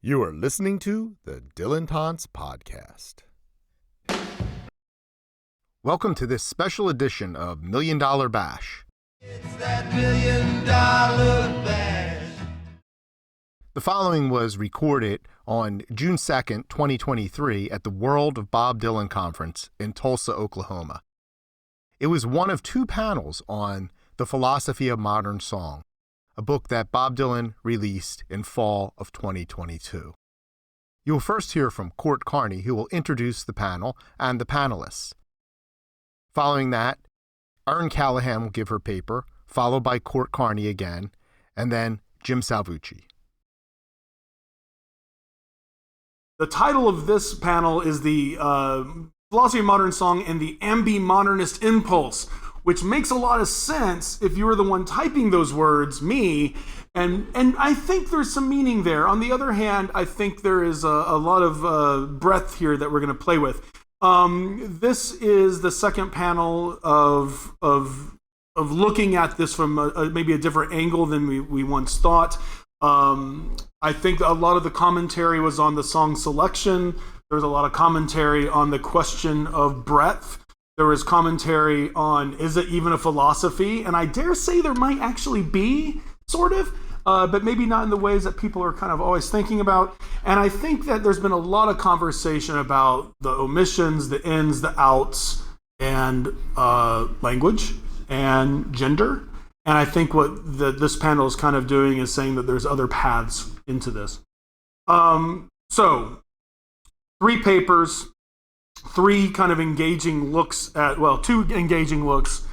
You are listening to the Dilettantes Podcast. Welcome to this special edition of $1 Million Bash. It's that $1 Million Bash. The following was recorded on June 2nd, 2023 at the World of Bob Dylan Conference in Tulsa, Oklahoma. It was one of two panels on The Philosophy of Modern Song, a book that Bob Dylan released in fall of 2022. You will first hear from Carney, who will introduce the panel and the panelists. Following that, Erin Callahan will give her paper, followed by Carney again, and then Jim Salvucci. The title of this panel is the Philosophy of Modern Song and the Ambi-Modernist Impulse, which makes a lot of sense if you were the one typing those words, me, and I think there's some meaning there. On the other hand, I think there is a lot of breadth here that we're going to play with. This is the second panel of looking at this from maybe a different angle than we once thought. I think a lot of the commentary was on the song selection. There was a lot of commentary on the question of breadth. There was commentary on, is it even a philosophy? And I dare say there might actually be, sort of, but maybe not in the ways that people are kind of always thinking about. And I think that there's been a lot of conversation about the omissions, the ins, the outs, and language and gender. And I think what this panel is kind of doing is saying that there's other paths into this. So, 3 papers, 3 kind of engaging looks at, well, 2 engaging looks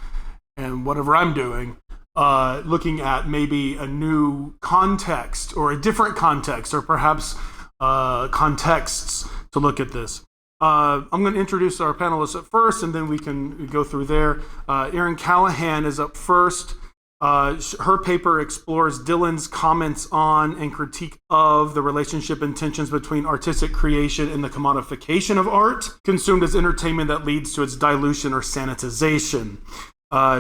and whatever I'm doing, looking at maybe a new context or a different context or perhaps contexts to look at this. I'm going to introduce our panelists at first and then we can go through there. Erin Callahan is up first. Her paper explores Dylan's comments on and critique of the relationship and tensions between artistic creation and the commodification of art, consumed as entertainment that leads to its dilution or sanitization.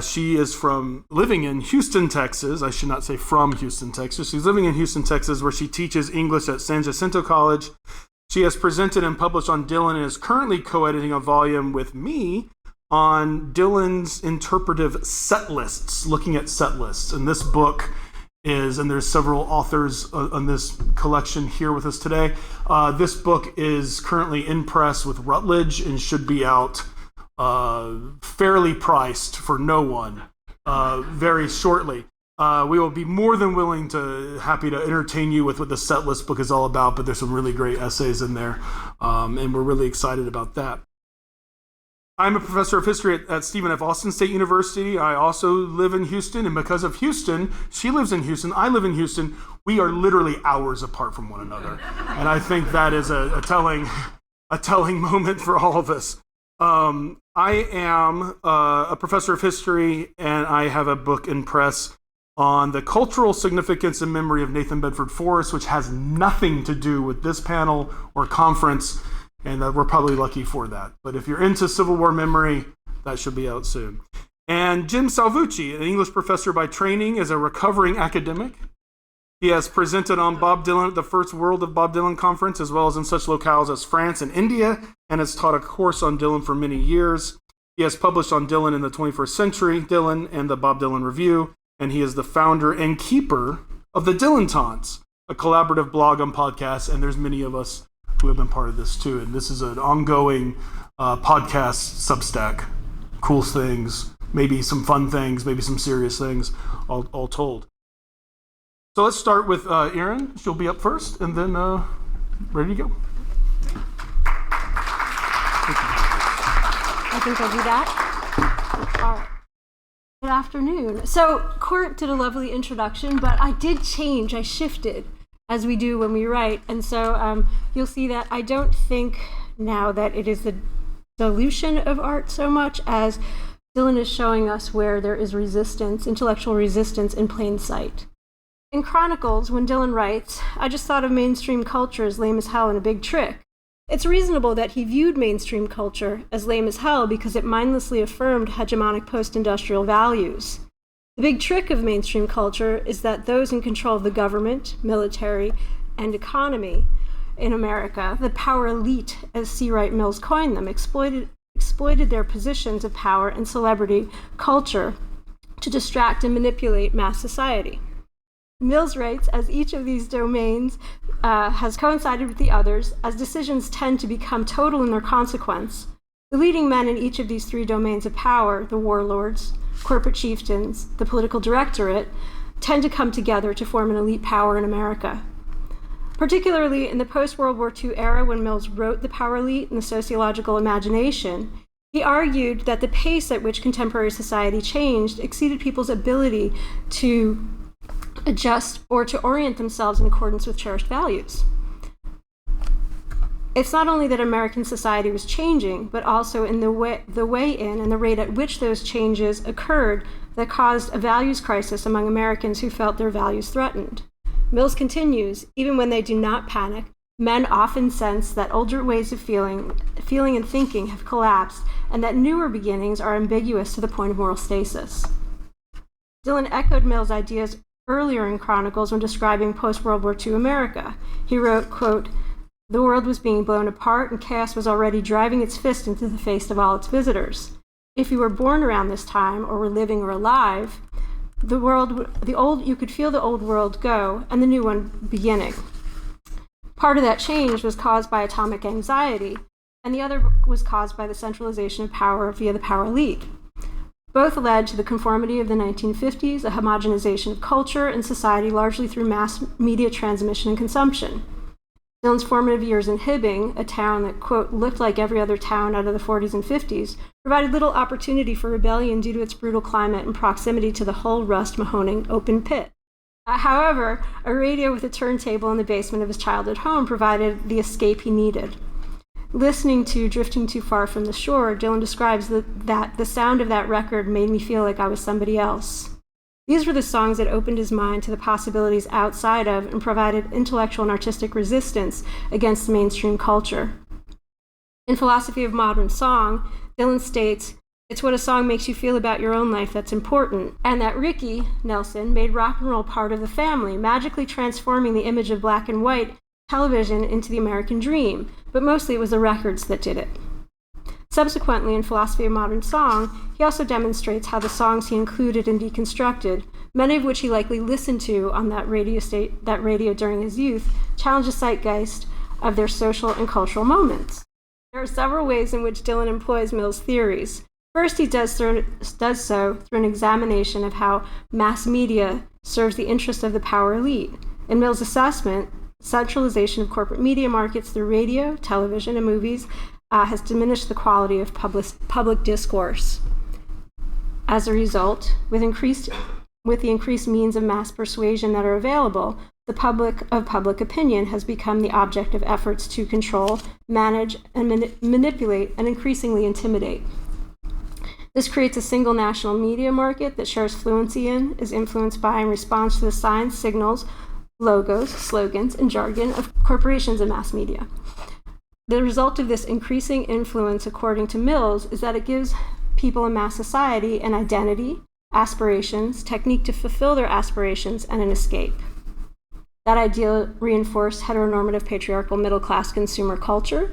She is living in Houston, Texas. I should not say from Houston, Texas. She's living in Houston, Texas, where she teaches English at San Jacinto College. She has presented and published on Dylan and is currently co-editing a volume with me on Dylan's interpretive set lists, looking at set lists. And this book is, and there's several authors on this collection here with us today. This book is currently in press with Routledge and should be out fairly priced for no one very shortly. We will be more than happy to entertain you with what the set list book is all about, but there's some really great essays in there, and we're really excited about that. I'm a professor of history at Stephen F. Austin State University. I also live in Houston, and because of Houston, she lives in Houston, I live in Houston, we are literally hours apart from one another. And I think that is a telling moment for all of us. I am a professor of history, and I have a book in press on the cultural significance and memory of Nathan Bedford Forrest, which has nothing to do with this panel or conference. And we're probably lucky for that. But if you're into Civil War memory, that should be out soon. And Jim Salvucci, an English professor by training, is a recovering academic. He has presented on Bob Dylan at the first World of Bob Dylan Conference, as well as in such locales as France and India, and has taught a course on Dylan for many years. He has published on Dylan in the 21st Century, Dylan, and the Bob Dylan Review, and he is the founder and keeper of the Dilettantes, a collaborative blog and podcast, and there's many of us who have been part of this too. And this is an ongoing podcast Substack. Cool things, maybe some fun things, maybe some serious things, all told. So let's start with Erin. She'll be up first, and then ready to go. I think I'll do that. All right. Good afternoon. So Court did a lovely introduction, but I did change. I shifted, as we do when we write. And so you'll see that I don't think now that it is the dilution of art so much as Dylan is showing us where there is resistance, intellectual resistance in plain sight. In Chronicles, when Dylan writes, I just thought of mainstream culture as lame as hell and a big trick. It's reasonable that he viewed mainstream culture as lame as hell because it mindlessly affirmed hegemonic post-industrial values. The big trick of mainstream culture is that those in control of the government, military, and economy in America, the power elite, as C. Wright Mills coined them, exploited their positions of power and celebrity culture to distract and manipulate mass society. Mills writes, as each of these domains has coincided with the others, as decisions tend to become total in their consequence, the leading men in each of these three domains of power, the warlords, corporate chieftains, the political directorate, tend to come together to form an elite power in America. Particularly in the post-World War II era, when Mills wrote The Power Elite and the Sociological Imagination, he argued that the pace at which contemporary society changed exceeded people's ability to adjust or to orient themselves in accordance with cherished values. It's not only that American society was changing, but also in the way in and the rate at which those changes occurred that caused a values crisis among Americans who felt their values threatened. Mills continues, even when they do not panic, men often sense that older ways of feeling and thinking have collapsed, and that newer beginnings are ambiguous to the point of moral stasis. Dylan echoed Mills' ideas earlier in Chronicles when describing post-World War II America. He wrote, quote, "The world was being blown apart and chaos was already driving its fist into the face of all its visitors. If you were born around this time or were living or alive, you could feel the old world go and the new one beginning. Part of that change was caused by atomic anxiety, and the other was caused by the centralization of power via the power elite. Both led to the conformity of the 1950s, a homogenization of culture and society largely through mass media transmission and consumption. Dylan's formative years in Hibbing, a town that, quote, looked like every other town out of the 40s and 50s, provided little opportunity for rebellion due to its brutal climate and proximity to the Hull Rust Mahoning open pit. However, a radio with a turntable in the basement of his childhood home provided the escape he needed. Listening to Drifting Too Far from the Shore, Dylan describes that the sound of that record made me feel like I was somebody else. These were the songs that opened his mind to the possibilities outside of and provided intellectual and artistic resistance against mainstream culture. In Philosophy of Modern Song, Dylan states, "It's what a song makes you feel about your own life that's important," and that Ricky Nelson made rock and roll part of the family, magically transforming the image of black and white television into the American dream, but mostly it was the records that did it. Subsequently, in Philosophy of Modern Song, he also demonstrates how the songs he included and deconstructed, many of which he likely listened to on that radio during his youth, challenge the zeitgeist of their social and cultural moments. There are several ways in which Dylan employs Mills' theories. First, he does so through an examination of how mass media serves the interest of the power elite. In Mills' assessment, centralization of corporate media markets through radio, television, and movies has diminished the quality of public discourse. As a result, with the increased means of mass persuasion that are available, the public opinion has become the object of efforts to control, manage, and manipulate, and increasingly intimidate. This creates a single national media market that shares fluency in, is influenced by, and responds to the signs, signals, logos, slogans, and jargon of corporations and mass media. The result of this increasing influence, according to Mills, is that it gives people in mass society an identity, aspirations, technique to fulfill their aspirations, and an escape. That ideal reinforced heteronormative patriarchal middle-class consumer culture.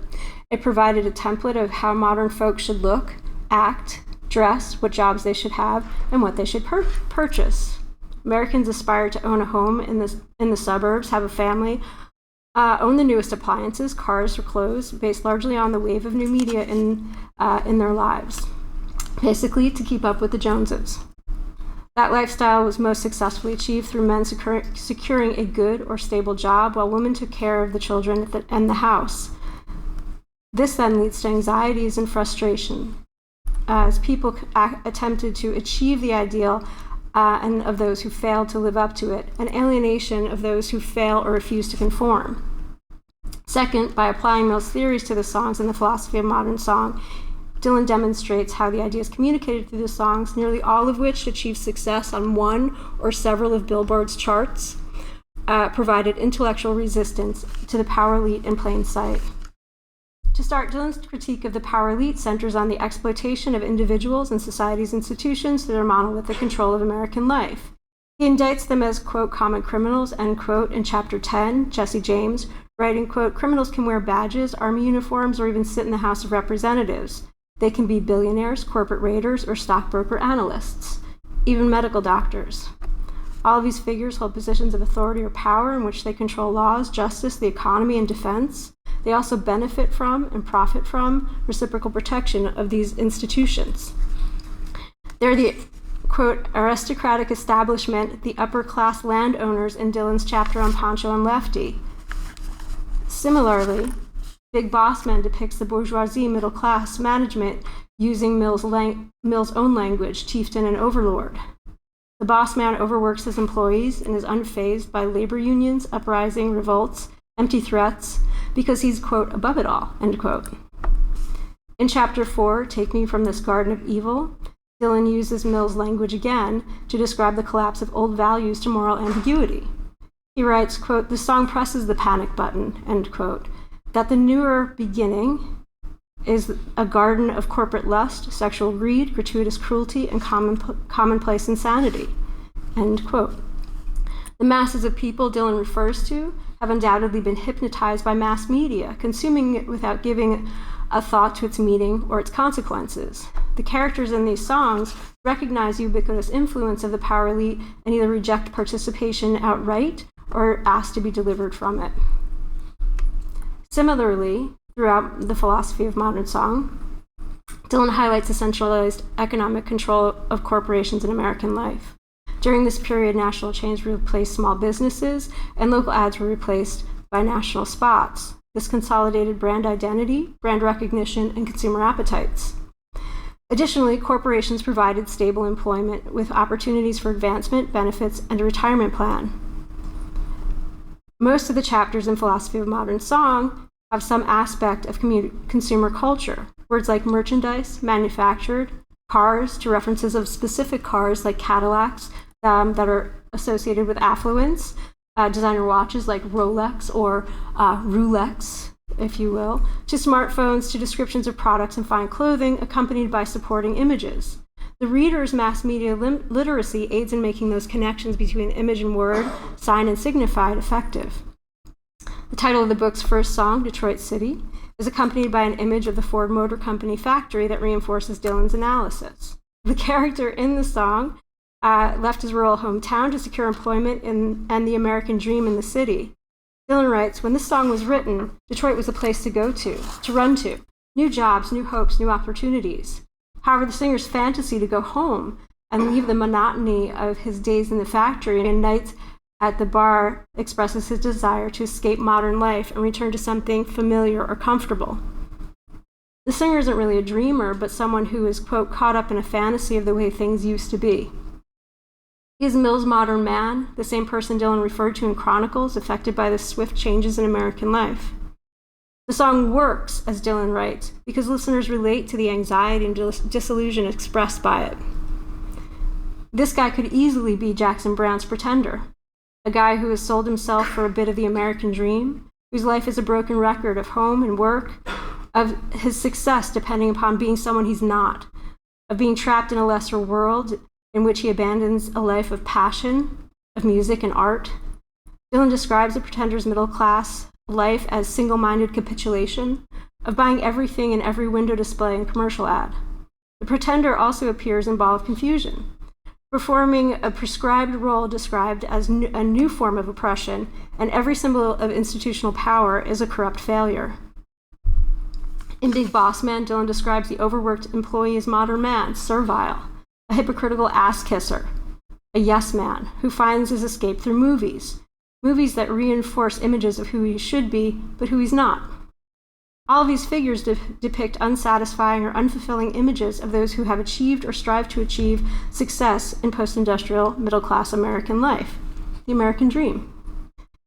It provided a template of how modern folks should look, act, dress, what jobs they should have, and what they should purchase. Americans aspire to own a home in the suburbs, have a family, own the newest appliances, cars, or clothes, based largely on the wave of new media in their lives, basically to keep up with the Joneses. That lifestyle was most successfully achieved through men securing a good or stable job, while women took care of the children and the house. This then leads to anxieties and frustration, as people attempted to achieve the ideal and of those who failed to live up to it, an alienation of those who fail or refuse to conform. Second, by applying Mills' theories to the songs in the Philosophy of Modern Song, Dylan demonstrates how the ideas communicated through the songs, nearly all of which achieved success on one or several of Billboard's charts, provided intellectual resistance to the power elite in plain sight. To start, Dylan's critique of the power elite centers on the exploitation of individuals and society's institutions through their monolithic control of American life. He indicts them as, quote, common criminals, end quote, in Chapter 10, Jesse James, writing, quote, criminals can wear badges, army uniforms, or even sit in the House of Representatives. They can be billionaires, corporate raiders, or stockbroker analysts, even medical doctors. All of these figures hold positions of authority or power in which they control laws, justice, the economy, and defense. They also benefit from and profit from reciprocal protection of these institutions. They're the, quote, aristocratic establishment, the upper-class landowners in Dylan's chapter on Pancho and Lefty. Similarly, Big Boss Man depicts the bourgeoisie middle-class management using Mill's own language, chieftain and overlord. The boss man overworks his employees and is unfazed by labor unions, uprising, revolts, empty threats, because he's, quote, above it all, end quote. In Chapter 4, Take Me from This Garden of Evil, Dylan uses Mill's language again to describe the collapse of old values to moral ambiguity. He writes, quote, the song presses the panic button, end quote, that the newer beginning is a garden of corporate lust, sexual greed, gratuitous cruelty, and commonplace insanity, end quote. The masses of people Dylan refers to have undoubtedly been hypnotized by mass media, consuming it without giving a thought to its meaning or its consequences. The characters in these songs recognize the ubiquitous influence of the power elite and either reject participation outright or ask to be delivered from it. Similarly, throughout the philosophy of modern song, Dylan highlights the centralized economic control of corporations in American life. During this period, national chains replaced small businesses, and local ads were replaced by national spots. This consolidated brand identity, brand recognition, and consumer appetites. Additionally, corporations provided stable employment with opportunities for advancement, benefits, and a retirement plan. Most of the chapters in Philosophy of Modern Song have some aspect of consumer culture. Words like merchandise, manufactured, cars, to references of specific cars like Cadillacs that are associated with affluence, designer watches like Rolex or Rolex, if you will, to smartphones, to descriptions of products and fine clothing accompanied by supporting images. The reader's mass media literacy aids in making those connections between image and word, sign and signified, effective. The title of the book's first song, Detroit City, is accompanied by an image of the Ford Motor Company factory that reinforces Dylan's analysis. The character in the song left his rural hometown to secure employment and the American dream in the city. Dylan writes, when this song was written, Detroit was a place to go to run to. New jobs, new hopes, new opportunities. However, the singer's fantasy to go home and leave the monotony of his days in the factory and nights at the bar expresses his desire to escape modern life and return to something familiar or comfortable. The singer isn't really a dreamer, but someone who is, quote, caught up in a fantasy of the way things used to be. He is Mill's modern man, the same person Dylan referred to in Chronicles, affected by the swift changes in American life. The song works, as Dylan writes, because listeners relate to the anxiety and disillusion expressed by it. This guy could easily be Jackson Browne's Pretender, a guy who has sold himself for a bit of the American dream, whose life is a broken record of home and work, of his success depending upon being someone he's not, of being trapped in a lesser world in which he abandons a life of passion, of music and art. Dylan describes the Pretender's middle-class life as single-minded capitulation, of buying everything in every window display and commercial ad. The Pretender also appears in Ball of Confusion, performing a prescribed role described as a new form of oppression, and every symbol of institutional power is a corrupt failure. In Big Boss Man, Dylan describes the overworked employee as modern man, servile, a hypocritical ass-kisser, a yes man who finds his escape through movies that reinforce images of who he should be, but who he's not. All of these figures depict unsatisfying or unfulfilling images of those who have achieved or strive to achieve success in post-industrial middle-class American life, the American dream.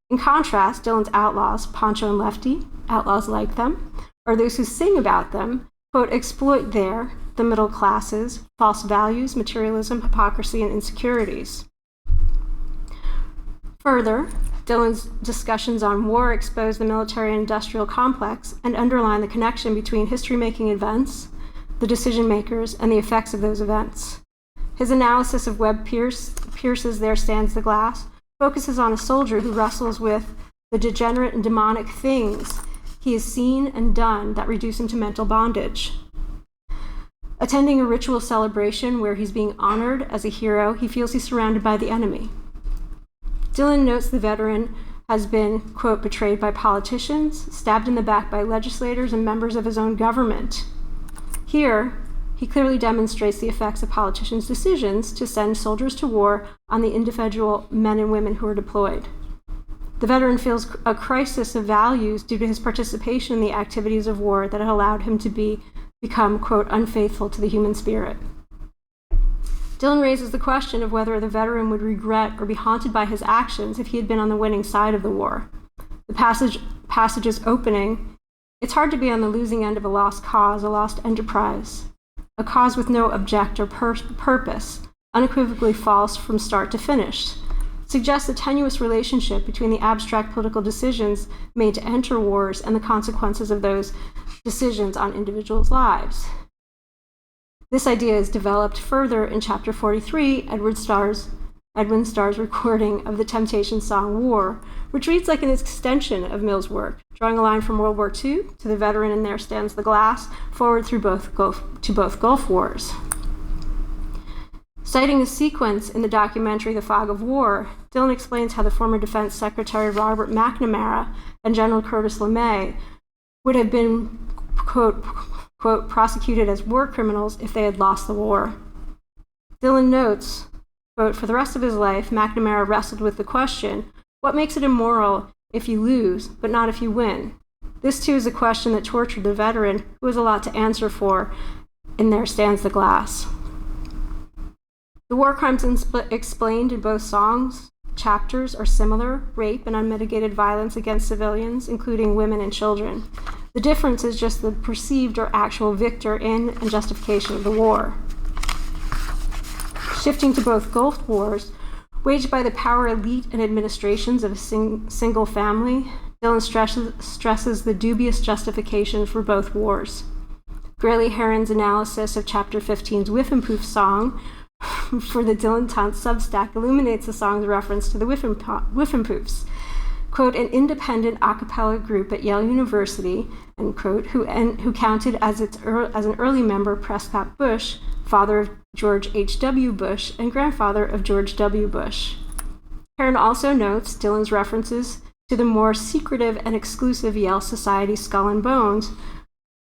In contrast, Dylan's outlaws, Pancho and Lefty, outlaws like them, or those who sing about them, quote, exploit the middle classes, false values, materialism, hypocrisy, and insecurities. Further, Dylan's discussions on war expose the military and industrial complex and underline the connection between history-making events, the decision-makers, and the effects of those events. His analysis of Webb Pierce's There Stands the Glass focuses on a soldier who wrestles with the degenerate and demonic things he has seen and done that reduce him to mental bondage. Attending a ritual celebration where he's being honored as a hero, he feels he's surrounded by the enemy. Dylan notes the veteran has been, quote, betrayed by politicians, stabbed in the back by legislators and members of his own government. Here, he clearly demonstrates the effects of politicians' decisions to send soldiers to war on the individual men and women who are deployed. The veteran feels a crisis of values due to his participation in the activities of war that had allowed him to become, quote, unfaithful to the human spirit. Dylan raises the question of whether the veteran would regret or be haunted by his actions if he had been on the winning side of the war. The passage's opening, it's hard to be on the losing end of a lost cause, a lost enterprise, a cause with no object or purpose, unequivocally false from start to finish, suggests a tenuous relationship between the abstract political decisions made to enter wars and the consequences of those decisions on individuals' lives. This idea is developed further in chapter 43, Edwin Starr's recording of the Temptations song War, which reads like an extension of Mills' work, drawing a line from World War II to the veteran in There Stands the Glass, forward through both Gulf Wars. Citing a sequence in the documentary The Fog of War, Dylan explains how the former Defense Secretary Robert McNamara and General Curtis LeMay would have been, quote, prosecuted as war criminals if they had lost the war. Dylan notes, quote, for the rest of his life, McNamara wrestled with the question, what makes it immoral if you lose, but not if you win? This, too, is a question that tortured the veteran, who has a lot to answer for in There Stands the Glass. The war crimes explained in both songs, chapters are similar: rape and unmitigated violence against civilians, including women and children. The difference is just the perceived or actual victor in and justification of the war. Shifting to both Gulf Wars, waged by the power elite and administrations of a single family, Dylan stresses the dubious justification for both wars. Graylee Heron's analysis of Chapter 15's Whiffenpoof song for the Dylan Tunt Substack illuminates the song's reference to the Whiffenpoofs. Quote, an independent a cappella group at Yale University, end quote, who counted as an early member Prescott Bush, father of George H.W. Bush and grandfather of George W. Bush. Erin also notes Dylan's references to the more secretive and exclusive Yale Society Skull and Bones,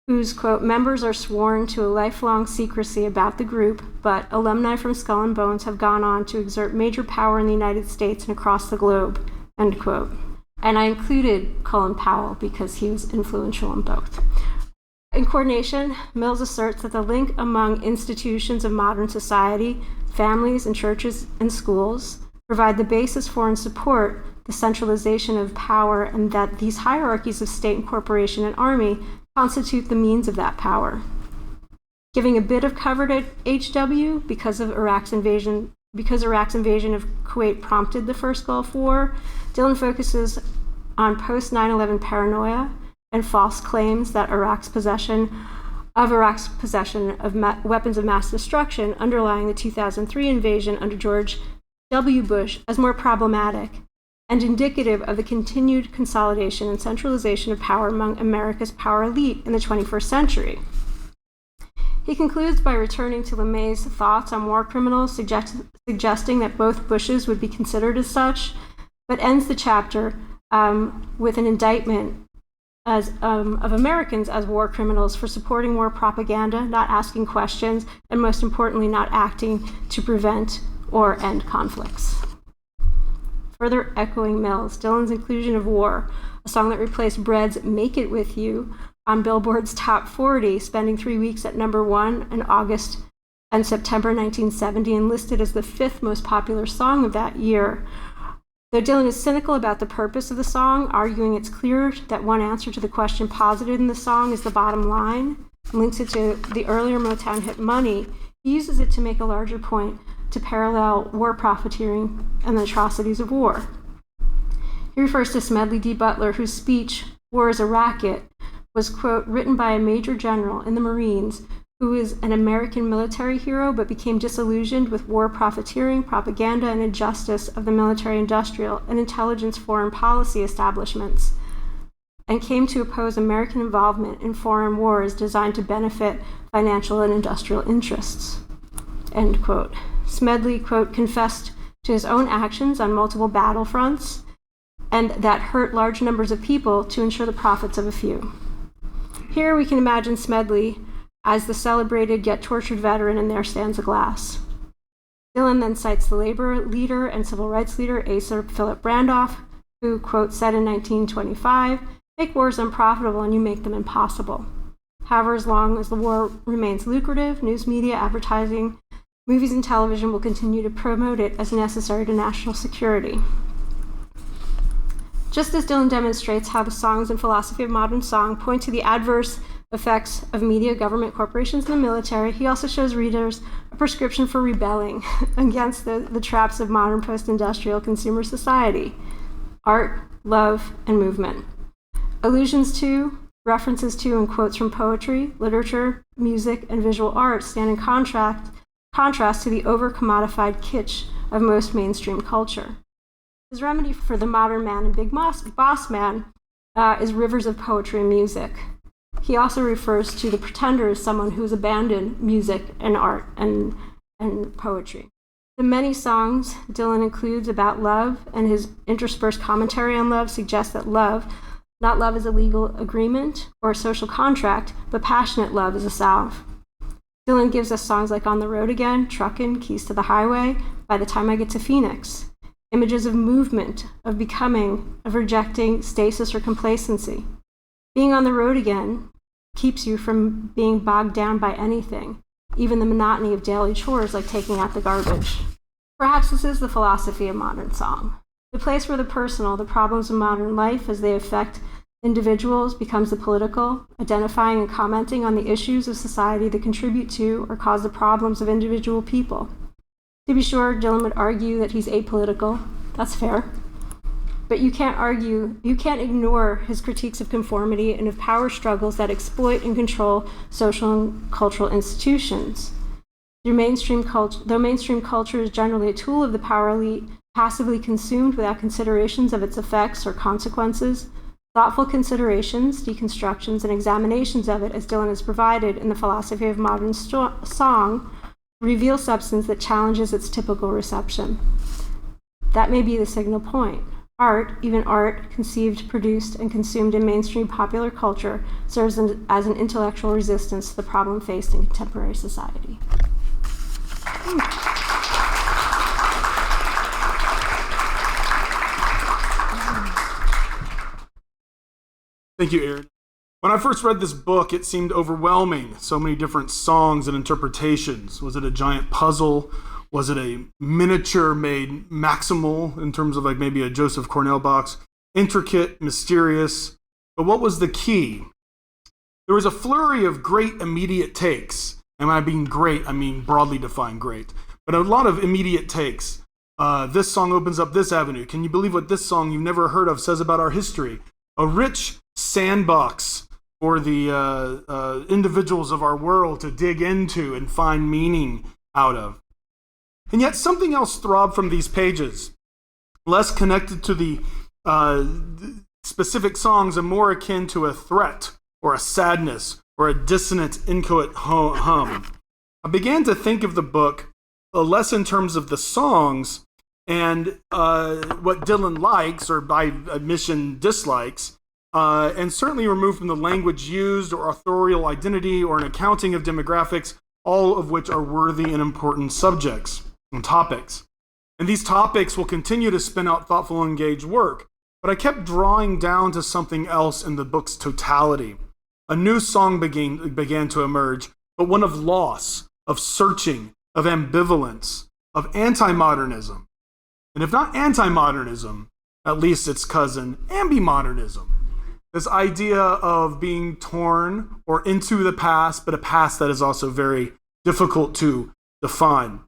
whose, quote, members are sworn to a lifelong secrecy about the group, but alumni from Skull and Bones have gone on to exert major power in the United States and across the globe, end quote. And I included Colin Powell because he was influential in both. In coordination, Mills asserts that the link among institutions of modern society, families and churches and schools, provide the basis for and support the centralization of power, and that these hierarchies of state and corporation and army constitute the means of that power. Giving a bit of cover to HW because Iraq's invasion of Kuwait prompted the first Gulf War, Dylan focuses on post-9/11 paranoia and false claims that Iraq's possession of weapons of mass destruction underlying the 2003 invasion under George W. Bush as more problematic and indicative of the continued consolidation and centralization of power among America's power elite in the 21st century. He concludes by returning to LeMay's thoughts on war criminals, suggesting that both Bushes would be considered as such, but ends the chapter with an indictment of Americans as war criminals for supporting war propaganda, not asking questions, and most importantly, not acting to prevent or end conflicts. Further echoing Mills, Dylan's inclusion of War, a song that replaced Bread's Make It With You on Billboard's Top 40, spending 3 weeks at number 1 in August and September 1970, and listed as the 5th most popular song of that year. Though Dylan is cynical about the purpose of the song, arguing it's clear that one answer to the question posited in the song is the bottom line, and links it to the earlier Motown hit Money, he uses it to make a larger point to parallel war profiteering and the atrocities of war. He refers to Smedley D. Butler, whose speech, War is a Racket, was, quote, written by a major general in the Marines who is an American military hero but became disillusioned with war profiteering, propaganda, and injustice of the military-industrial and intelligence foreign policy establishments, and came to oppose American involvement in foreign wars designed to benefit financial and industrial interests. End quote. Smedley, quote, confessed to his own actions on multiple battlefronts and that hurt large numbers of people to ensure the profits of a few. Here we can imagine Smedley as the celebrated yet tortured veteran, and there stands a glass. Dylan then cites the labor leader and civil rights leader Asa Philip Randolph, who, quote, said in 1925, "Make wars unprofitable and you make them impossible. However, as long as the war remains lucrative, news media, advertising, movies, and television will continue to promote it as necessary to national security." Just as Dylan demonstrates how the songs and philosophy of modern song point to the adverse effects of media, government, corporations, and the military, he also shows readers a prescription for rebelling against the traps of modern post-industrial consumer society: art, love, and movement. Allusions to, references to, and quotes from poetry, literature, music, and visual art stand in contrast to the over-commodified kitsch of most mainstream culture. His remedy for the modern man and big boss man is rivers of poetry and music. He also refers to the pretender as someone who has abandoned music and art and poetry. The many songs Dylan includes about love and his interspersed commentary on love suggest that love, not love as a legal agreement or a social contract, but passionate love is a salve. Dylan gives us songs like On the Road Again, Truckin', Keys to the Highway, By the Time I Get to Phoenix. Images of movement, of becoming, of rejecting stasis or complacency. Being on the road again keeps you from being bogged down by anything, even the monotony of daily chores like taking out the garbage. Perhaps this is the philosophy of modern song. The place where the personal, the problems of modern life as they affect individuals, becomes the political, identifying and commenting on the issues of society that contribute to or cause the problems of individual people. To be sure, Dylan would argue that he's apolitical. That's fair. But you can't ignore his critiques of conformity and of power struggles that exploit and control social and cultural institutions. Though mainstream culture is generally a tool of the power elite, passively consumed without considerations of its effects or consequences, thoughtful considerations, deconstructions, and examinations of it, as Dylan has provided in the philosophy of modern song, reveal substance that challenges its typical reception. That may be the signal point. Art, even art conceived, produced, and consumed in mainstream popular culture, serves as an intellectual resistance to the problem faced in contemporary society. Thank you, Erin. When I first read this book, it seemed overwhelming. So many different songs and interpretations. Was it a giant puzzle? Was it a miniature made maximal in terms of like maybe a Joseph Cornell box? Intricate, mysterious. But what was the key? There was a flurry of great immediate takes. And when I mean great, I mean broadly defined great. But a lot of immediate takes. This song opens up this avenue. Can you believe what this song you've never heard of says about our history? A rich sandbox for the individuals of our world to dig into and find meaning out of. And yet something else throbbed from these pages, less connected to the specific songs and more akin to a threat or a sadness or a dissonant, inchoate hum. I began to think of the book less in terms of the songs and what Dylan likes, or by admission dislikes, and certainly removed from the language used or authorial identity or an accounting of demographics, all of which are worthy and important subjects and topics. And these topics will continue to spin out thoughtful and engaged work, but I kept drawing down to something else in the book's totality. A new song began to emerge, but one of loss, of searching, of ambivalence, of anti-modernism. And if not anti-modernism, at least its cousin, Ambi-Modernism. This idea of being torn or into the past, but a past that is also very difficult to define.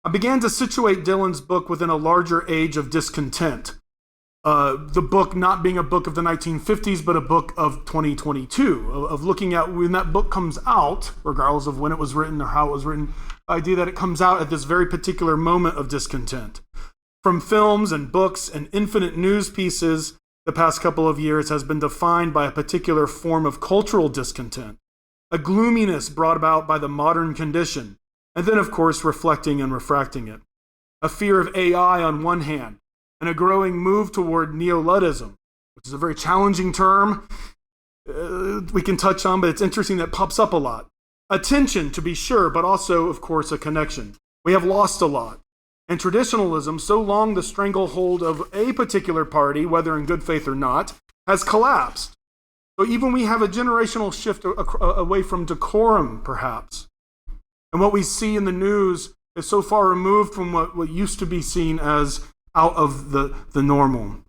I began to situate Dylan's book within a larger age of discontent, The book not being a book of the 1950s, but a book of 2022, of looking at when that book comes out, regardless of when it was written or how it was written, the idea that it comes out at this very particular moment of discontent. From films and books and infinite news pieces, the past couple of years has been defined by a particular form of cultural discontent, a gloominess brought about by the modern condition, and then, of course, reflecting and refracting it. A fear of AI on one hand, and a growing move toward neo-Luddism, which is a very challenging term we can touch on, but it's interesting that it pops up a lot. A tension, to be sure, but also, of course, a connection. We have lost a lot. And traditionalism, so long the stranglehold of a particular party, whether in good faith or not, has collapsed. So even we have a generational shift away from decorum, perhaps. And what we see in the news is so far removed from what used to be seen as out of the normal.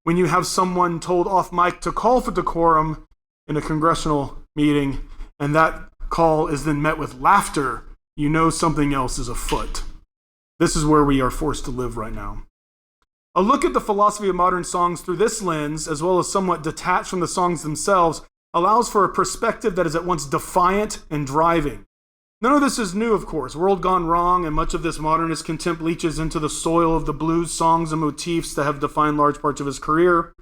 When you have someone told off mic to call for decorum in a congressional meeting, and that call is then met with laughter, you know something else is afoot. This is where we are forced to live right now. A look at the philosophy of modern songs through this lens, as well as somewhat detached from the songs themselves, allows for a perspective that is at once defiant and driving. None of this is new, of course. World Gone Wrong and much of this modernist contempt leaches into the soil of the blues songs and motifs that have defined large parts of his career.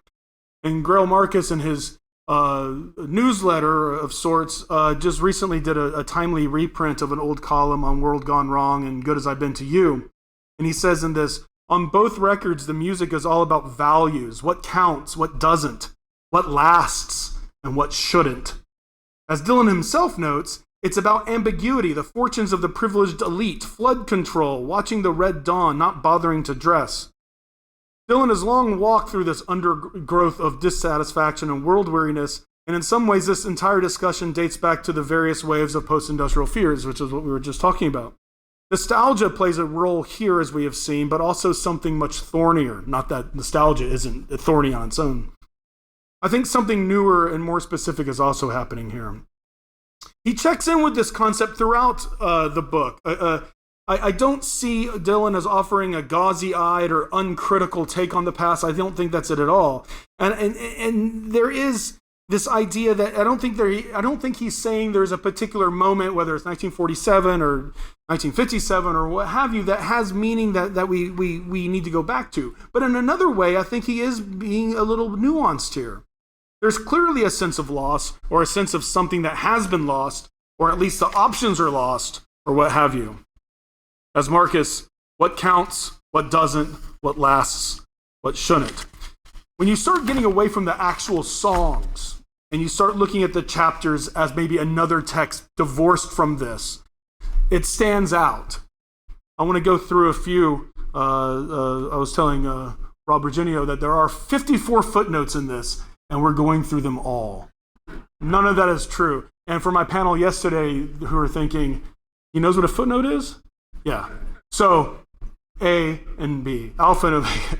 And Grail Marcus, in his newsletter of sorts, just recently did a timely reprint of an old column on World Gone Wrong and Good As I've Been to You. And he says in this, on both records, the music is all about values, what counts, what doesn't, what lasts, and what shouldn't. As Dylan himself notes, it's about ambiguity, the fortunes of the privileged elite, flood control, watching the red dawn, not bothering to dress. Dylan has long walked through this undergrowth of dissatisfaction and world weariness, and in some ways this entire discussion dates back to the various waves of post-industrial fears, which is what we were just talking about. Nostalgia plays a role here, as we have seen, but also something much thornier. Not that nostalgia isn't thorny on its own. I think something newer and more specific is also happening here. He checks in with this concept throughout the book. I don't see Dylan as offering a gauzy-eyed or uncritical take on the past. I don't think that's it at all. And there is this idea that I don't think he's saying there's a particular moment, whether it's 1947 or 1957 or what have you, that has meaning that we need to go back to. But in another way, I think he is being a little nuanced here. There's clearly a sense of loss, or a sense of something that has been lost, or at least the options are lost, or what have you. As Marcus, what counts, what doesn't, what lasts, what shouldn't. When you start getting away from the actual songs, and you start looking at the chapters as maybe another text divorced from this, it stands out. I want to go through a few. I was telling Rob Virginio that there are 54 footnotes in this, and we're going through them all. None of that is true. And for my panel yesterday, who are thinking, he knows what a footnote is? Yeah. So, A and B, alpha and omega.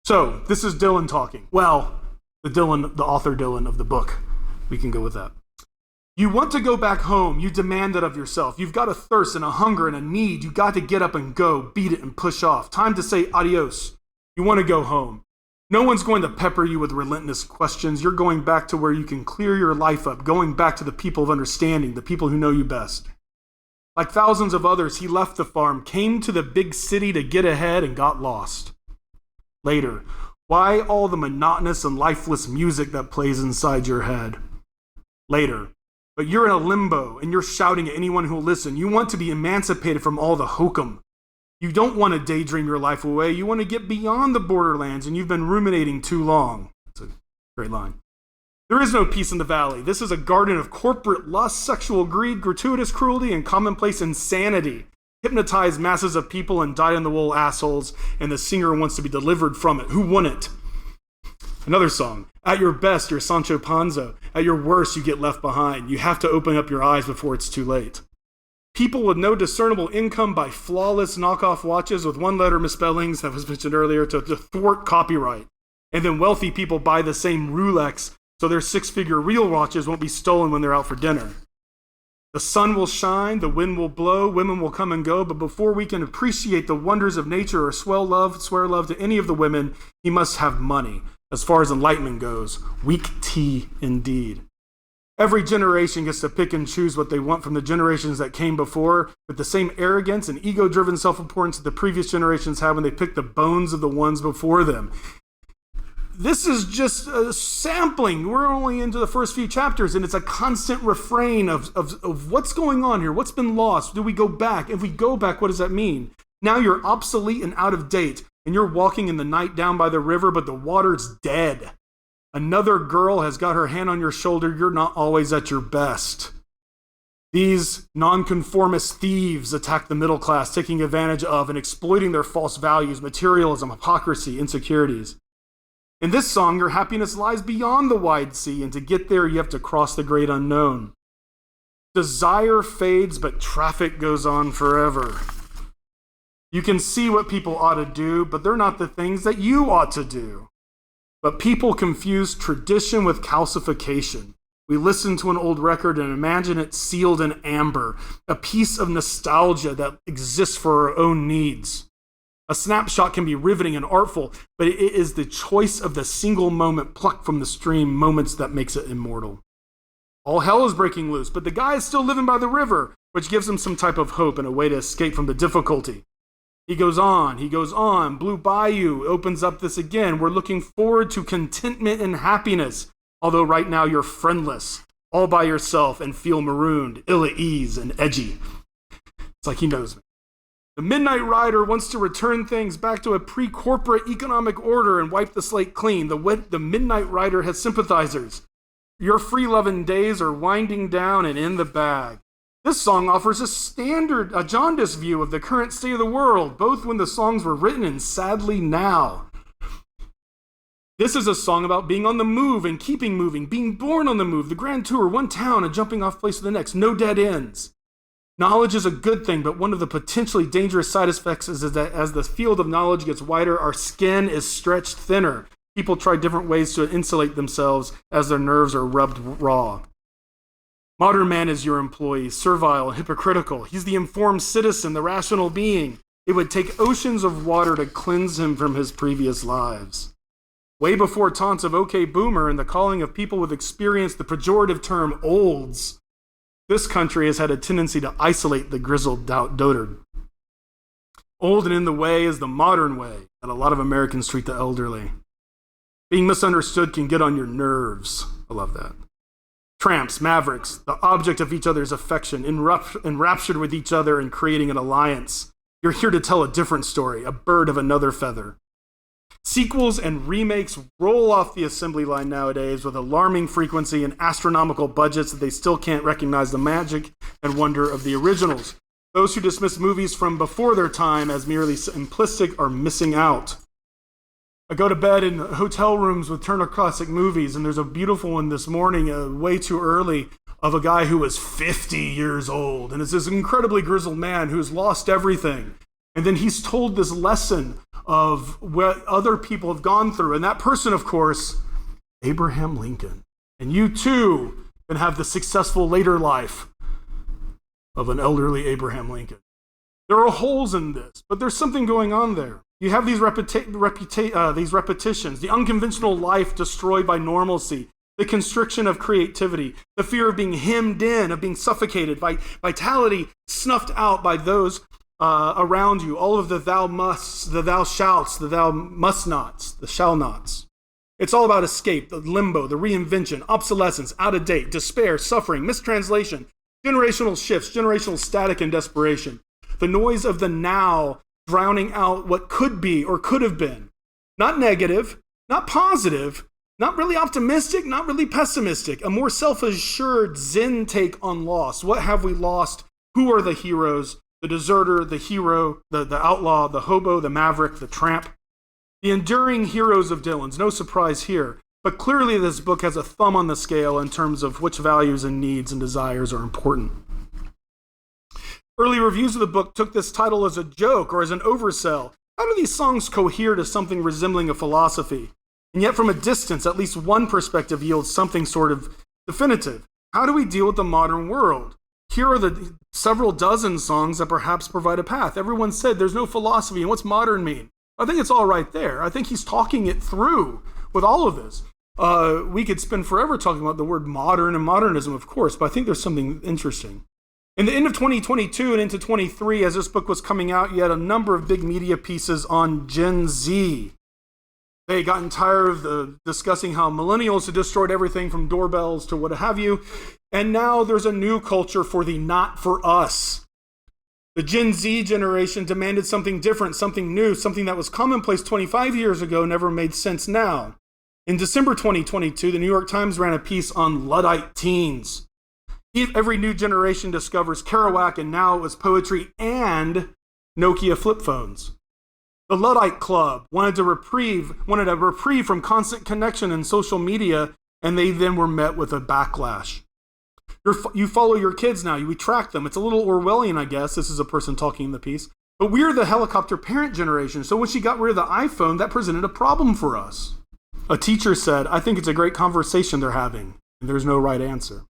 So, this is Dylan talking. Well, the author Dylan of the book. We can go with that. You want to go back home. You demand it of yourself. You've got a thirst and a hunger and a need. You got to get up and go, beat it and push off. Time to say adios. You want to go home. No one's going to pepper you with relentless questions. You're going back to where you can clear your life up, going back to the people of understanding, the people who know you best. Like thousands of others, he left the farm, came to the big city to get ahead, and got lost. Later, why all the monotonous and lifeless music that plays inside your head? Later, but you're in a limbo, and you're shouting at anyone who'll listen. You want to be emancipated from all the hokum. You don't want to daydream your life away. You want to get beyond the borderlands, and you've been ruminating too long. It's a great line. There is no peace in the valley. This is a garden of corporate lust, sexual greed, gratuitous cruelty, and commonplace insanity. Hypnotize masses of people and dyed-in-the-wool assholes, and the singer wants to be delivered from it. Who wouldn't? Another song. At your best, you're Sancho Panza. At your worst, you get left behind. You have to open up your eyes before it's too late. People with no discernible income buy flawless knockoff watches with one-letter misspellings that was mentioned earlier to thwart copyright. And then wealthy people buy the same Rolex so their six-figure real watches won't be stolen when they're out for dinner. The sun will shine, the wind will blow, women will come and go, but before we can appreciate the wonders of nature or swear love to any of the women, he must have money. As far as enlightenment goes, weak tea indeed. Every generation gets to pick and choose what they want from the generations that came before, with the same arrogance and ego-driven self-importance that the previous generations had when they picked the bones of the ones before them. This is just a sampling. We're only into the first few chapters, and it's a constant refrain of what's going on here. What's been lost? Do we go back? If we go back, what does that mean? Now you're obsolete and out of date, and you're walking in the night down by the river, but the water's dead. Another girl has got her hand on your shoulder. You're not always at your best. These nonconformist thieves attack the middle class, taking advantage of and exploiting their false values, materialism, hypocrisy, insecurities. In this song, your happiness lies beyond the wide sea, and to get there, you have to cross the great unknown. Desire fades, but traffic goes on forever. You can see what people ought to do, but they're not the things that you ought to do. But people confuse tradition with calcification. We listen to an old record and imagine it sealed in amber, a piece of nostalgia that exists for our own needs. A snapshot can be riveting and artful, but it is the choice of the single moment plucked from the stream moments that makes it immortal. All hell is breaking loose, but the guy is still living by the river, which gives him some type of hope and a way to escape from the difficulty. He goes on. Blue Bayou opens up this again. We're looking forward to contentment and happiness, although right now you're friendless, all by yourself, and feel marooned, ill at ease, and edgy. It's like he knows me. The Midnight Rider wants to return things back to a pre-corporate economic order and wipe the slate clean. The Midnight Rider has sympathizers. Your free-loving days are winding down and in the bag. This song offers a jaundiced view of the current state of the world, both when the songs were written and sadly now. This is a song about being on the move and keeping moving, being born on the move, the grand tour, one town, a jumping off place to the next, no dead ends. Knowledge is a good thing, but one of the potentially dangerous side effects is that as the field of knowledge gets wider, our skin is stretched thinner. People try different ways to insulate themselves as their nerves are rubbed raw. Modern man is your employee, servile and hypocritical. He's the informed citizen, the rational being. It would take oceans of water to cleanse him from his previous lives. Way before taunts of OK Boomer and the calling of people with experience the pejorative term olds, this country has had a tendency to isolate the grizzled dotard. Old and in the way is the modern way that a lot of Americans treat the elderly. Being misunderstood can get on your nerves. I love that. Tramps, mavericks, the object of each other's affection, enraptured with each other and creating an alliance. You're here to tell a different story, a bird of another feather. Sequels and remakes roll off the assembly line nowadays with alarming frequency and astronomical budgets that they still can't recognize the magic and wonder of the originals. Those who dismiss movies from before their time as merely simplistic are missing out. I go to bed in hotel rooms with Turner Classic Movies, and there's a beautiful one this morning, way too early, of a guy who was 50 years old. And it's this incredibly grizzled man who's lost everything. And then he's told this lesson of what other people have gone through. And that person, of course, Abraham Lincoln. And you too can have the successful later life of an elderly Abraham Lincoln. There are holes in this, but there's something going on there. You have these repetitions, the unconventional life destroyed by normalcy, the constriction of creativity, the fear of being hemmed in, of being suffocated, by vitality snuffed out by those around you, all of the thou musts, the thou shalts, the thou must nots, the shall nots. It's all about escape, the limbo, the reinvention, obsolescence, out of date, despair, suffering, mistranslation, generational shifts, generational static and desperation. The noise of the now drowning out what could be or could have been. Not negative, not positive, not really optimistic, not really pessimistic. A more self-assured Zen take on loss. What have we lost? Who are the heroes? The deserter, the hero, the outlaw, the hobo, the maverick, the tramp. The enduring heroes of Dylan's. No surprise here. But clearly this book has a thumb on the scale in terms of which values and needs and desires are important. Early reviews of the book took this title as a joke or as an oversell. How do these songs cohere to something resembling a philosophy? And yet from a distance, at least one perspective yields something sort of definitive. How do we deal with the modern world? Here are the several dozen songs that perhaps provide a path. Everyone said there's no philosophy, and what's modern mean? I think it's all right there. I think he's talking it through with all of this. We could spend forever talking about the word modern and modernism, of course, but I think there's something interesting. In the end of 2022 and into 23, as this book was coming out, you had a number of big media pieces on Gen Z. They had gotten tired of discussing how millennials had destroyed everything from doorbells to what have you. And now there's a new culture for the not for us. The Gen Z generation demanded something different, something new, something that was commonplace 25 years ago never made sense now. In December 2022, the New York Times ran a piece on Luddite teens. Every new generation discovers Kerouac, and now it was poetry and Nokia flip phones. The Luddite Club wanted a reprieve from constant connection and social media, and they then were met with a backlash. You follow your kids now, we track them. It's a little Orwellian, I guess. This is a person talking in the piece. But we're the helicopter parent generation, so when she got rid of the iPhone, that presented a problem for us. A teacher said, I think it's a great conversation they're having, and there's no right answer.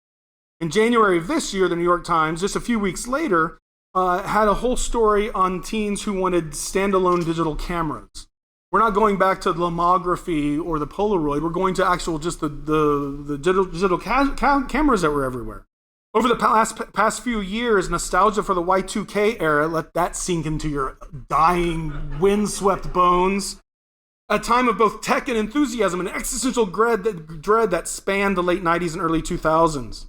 In January of this year, the New York Times, just a few weeks later, had a whole story on teens who wanted standalone digital cameras. We're not going back to lomography or the Polaroid. We're going to actual just the digital cameras that were everywhere. Over the past few years, nostalgia for the Y2K era, let that sink into your dying, windswept bones. A time of both tech and enthusiasm and existential dread that spanned the late 90s and early 2000s.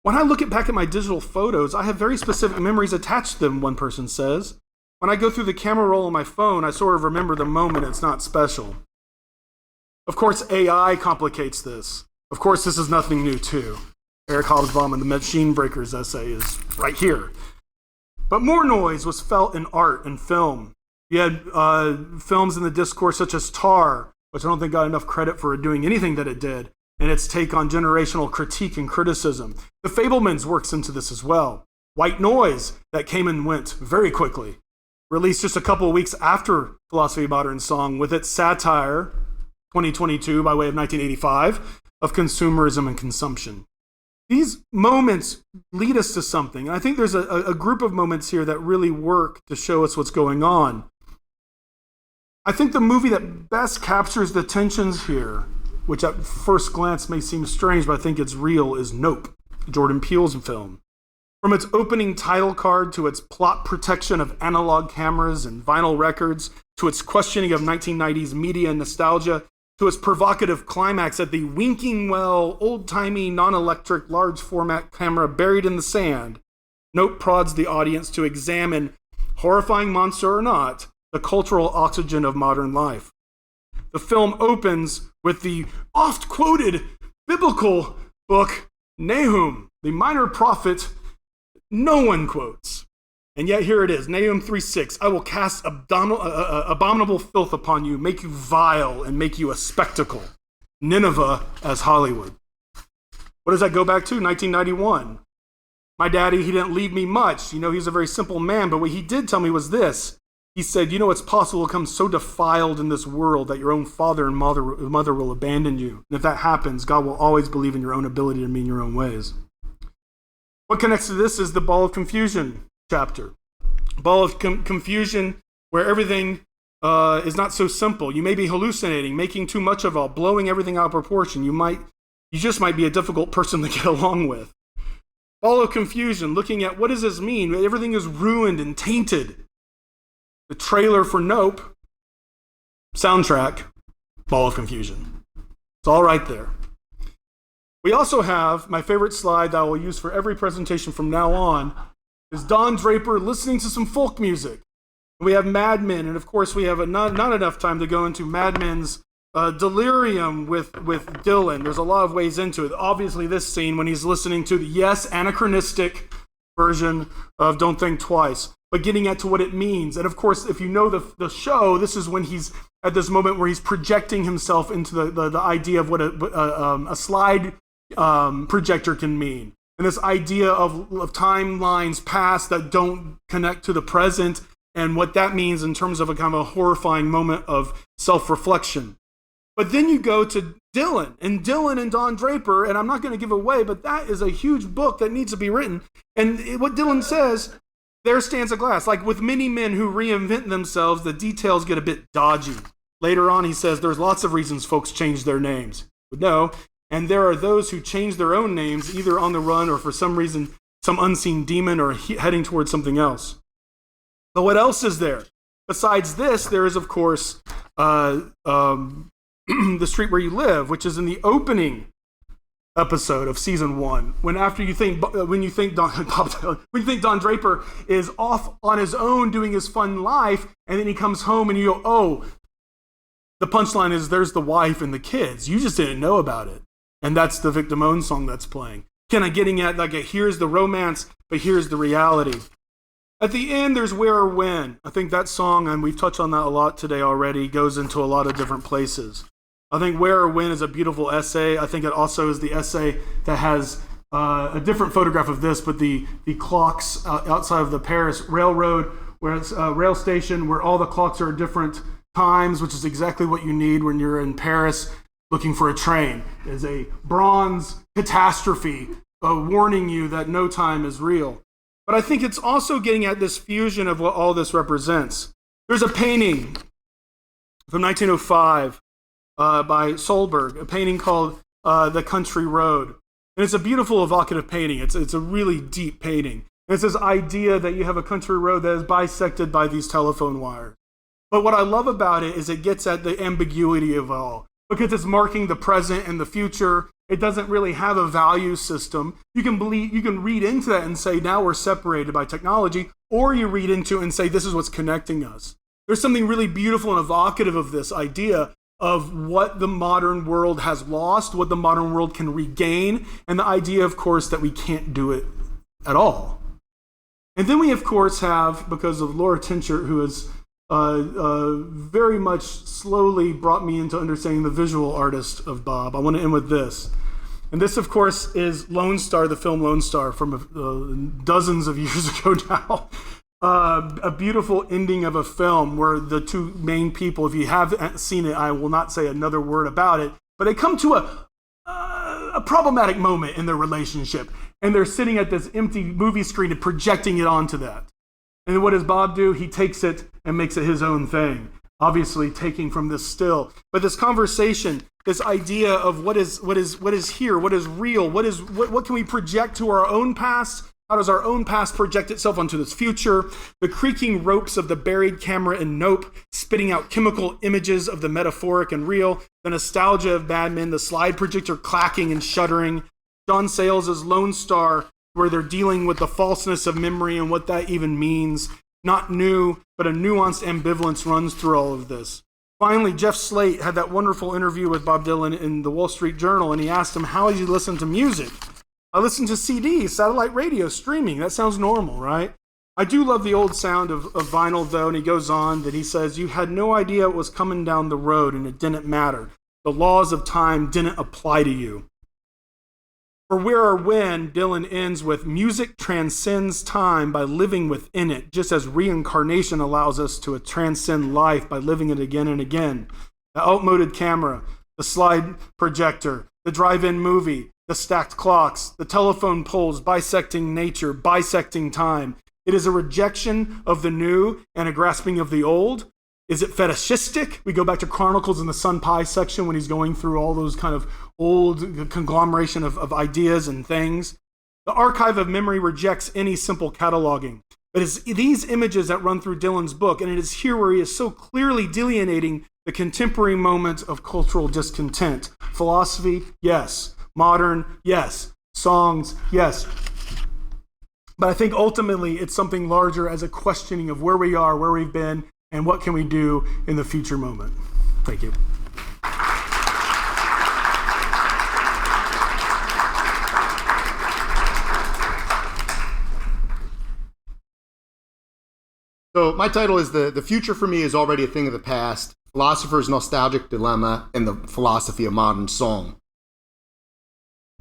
When I look back at my digital photos, I have very specific memories attached to them, one person says. When I go through the camera roll on my phone, I sort of remember the moment. It's not special. Of course, AI complicates this. Of course, this is nothing new, too. Eric Hobsbawm and the Machine Breakers essay is right here. But more noise was felt in art and film. You had films in the discourse such as Tar, which I don't think got enough credit for doing anything that it did, and its take on generational critique and criticism. The Fabelmans works into this as well. White Noise, that came and went very quickly. Released just a couple of weeks after Philosophy of Modern Song with its satire, 2022 by way of 1985, of consumerism and consumption. These moments lead us to something. And I think there's a group of moments here that really work to show us what's going on. I think the movie that best captures the tensions here, which at first glance may seem strange, but I think it's real, is Nope, Jordan Peele's film. From its opening title card to its plot protection of analog cameras and vinyl records, to its questioning of 1990s media and nostalgia, to its provocative climax at the winking well, old-timey, non-electric, large-format camera buried in the sand, Nope prods the audience to examine, horrifying monster or not, the cultural oxygen of modern life. The film opens with the oft-quoted biblical book, Nahum, the minor prophet no one quotes. And yet here it is, Nahum 3:6. I will cast abominable filth upon you, make you vile, and make you a spectacle. Nineveh as Hollywood. What does that go back to? 1991. My daddy, he didn't leave me much. He's a very simple man, but what he did tell me was this. He said, it's possible to become so defiled in this world that your own father and mother will abandon you. And if that happens, God will always believe in your own ability to mean your own ways. What connects to this is the Ball of Confusion chapter. Ball of confusion where everything is not so simple. You may be hallucinating, making too much of it, blowing everything out of proportion. You just might be a difficult person to get along with. Ball of confusion, looking at what does this mean? Everything is ruined and tainted. The trailer for Nope, soundtrack, Ball of Confusion. It's all right there. We also have my favorite slide that I will use for every presentation from now on is Don Draper listening to some folk music. We have Mad Men, and of course we have not enough time to go into Mad Men's delirium with Dylan. There's a lot of ways into it. Obviously this scene when he's listening to the, yes, anachronistic version of Don't Think Twice, but getting at to what it means. And of course, if you know the show, this is when he's at this moment where he's projecting himself into the idea of what a slide projector can mean. And this idea of timelines past that don't connect to the present and what that means in terms of a kind of a horrifying moment of self-reflection. But then you go to Dylan and Don Draper, and I'm not going to give away, but that is a huge book that needs to be written. And what Dylan says, there stands a glass. Like with many men who reinvent themselves, the details get a bit dodgy. Later on, he says there's lots of reasons folks change their names. But no, and there are those who change their own names, either on the run or for some reason, some unseen demon or heading towards something else. But what else is there? Besides this, there is, of course, The Street Where You Live, which is in the opening episode of season 1. When you think Don Draper is off on his own doing his fun life, and then he comes home and you go, oh, the punchline is there's the wife and the kids. You just didn't know about it. And that's the Victim Own song that's playing. Kind of getting at here's the romance, but here's the reality. At the end, there's Where or When. I think that song, and we've touched on that a lot today already, goes into a lot of different places. I think Where or When is a beautiful essay. I think it also is the essay that has a different photograph of this, but the clocks outside of the Paris railroad, where it's a rail station where all the clocks are at different times, which is exactly what you need when you're in Paris looking for a train. It is a bronze catastrophe warning you that no time is real. But I think it's also getting at this fusion of what all this represents. There's a painting from 1905 by Solberg, a painting called The Country Road. And it's a beautiful, evocative painting. It's a really deep painting. And it's this idea that you have a country road that is bisected by these telephone wires. But what I love about it is it gets at the ambiguity of it all, because it's marking the present and the future. It doesn't really have a value system. You can read into that and say, now we're separated by technology, or you read into it and say, this is what's connecting us. There's something really beautiful and evocative of this idea of what the modern world has lost, what the modern world can regain, and the idea, of course, that we can't do it at all. And then we, of course, have, because of Laura Tinchert, who has very much slowly brought me into understanding the visual artist of Bob. I want to end with this. And this, of course, is Lone Star, the film Lone Star from dozens of years ago now. A beautiful ending of a film where the two main people, if you haven't seen it, I will not say another word about it, but they come to a problematic moment in their relationship. And they're sitting at this empty movie screen and projecting it onto that. And what does Bob do? He takes it and makes it his own thing, obviously taking from this still. But this conversation, this idea of what is here, what is real, what can we project to our own past? How does our own past project itself onto this future? The creaking ropes of the buried camera in Nope, spitting out chemical images of the metaphoric and real, the nostalgia of Bad Men, the slide projector clacking and shuddering, John Sayles' Lone Star, where they're dealing with the falseness of memory and what that even means. Not new, but a nuanced ambivalence runs through all of this. Finally, Jeff Slate had that wonderful interview with Bob Dylan in the Wall Street Journal, and he asked him, how did you listen to music? I listen to CDs, satellite radio, streaming. That sounds normal, right? I do love the old sound of vinyl, though, and he goes on that he says, you had no idea it was coming down the road, and it didn't matter. The laws of time didn't apply to you. For Where or When, Dylan ends with, music transcends time by living within it, just as reincarnation allows us to transcend life by living it again and again. The outmoded camera, the slide projector, the drive-in movie, the stacked clocks, the telephone poles bisecting nature, bisecting time. It is a rejection of the new and a grasping of the old. Is it fetishistic? We go back to Chronicles in the Sun Pie section when he's going through all those kind of old conglomeration of ideas and things. The archive of memory rejects any simple cataloging. But it's these images that run through Dylan's book, and it is here where he is so clearly delineating the contemporary moment of cultural discontent. Philosophy, yes. Modern, yes. Songs, yes. But I think ultimately it's something larger as a questioning of where we are, where we've been, and what can we do in the future moment. Thank you. So my title is The Future for Me is Already a Thing of the Past, Philosopher's Nostalgic Dilemma and the Philosophy of Modern Song.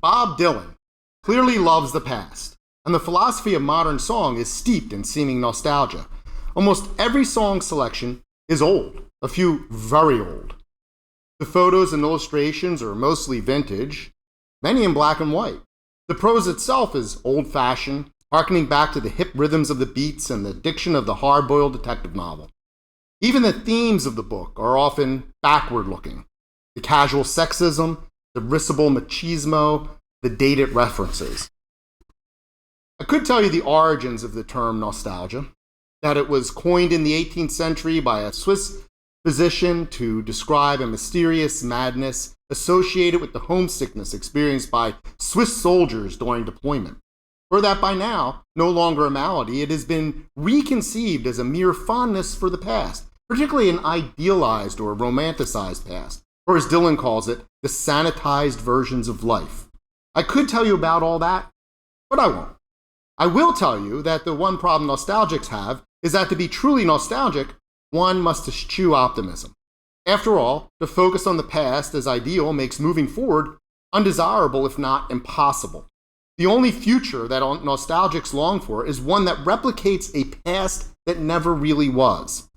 Bob Dylan clearly loves the past, and the philosophy of modern song is steeped in seeming nostalgia. Almost every song selection is old, a few very old. The photos and illustrations are mostly vintage, many in black and white. The prose itself is old-fashioned, harkening back to the hip rhythms of the beats and the diction of the hard-boiled detective novel. Even the themes of the book are often backward-looking. The casual sexism, the risible machismo, the dated references. I could tell you the origins of the term nostalgia, that it was coined in the 18th century by a Swiss physician to describe a mysterious madness associated with the homesickness experienced by Swiss soldiers during deployment. Or that by now, no longer a malady, it has been reconceived as a mere fondness for the past, particularly an idealized or romanticized past, or as Dylan calls it, the sanitized versions of life. I could tell you about all that, but I won't. I will tell you that the one problem nostalgics have is that to be truly nostalgic, one must eschew optimism. After all, to focus on the past as ideal makes moving forward undesirable, if not impossible. The only future that nostalgics long for is one that replicates a past that never really was.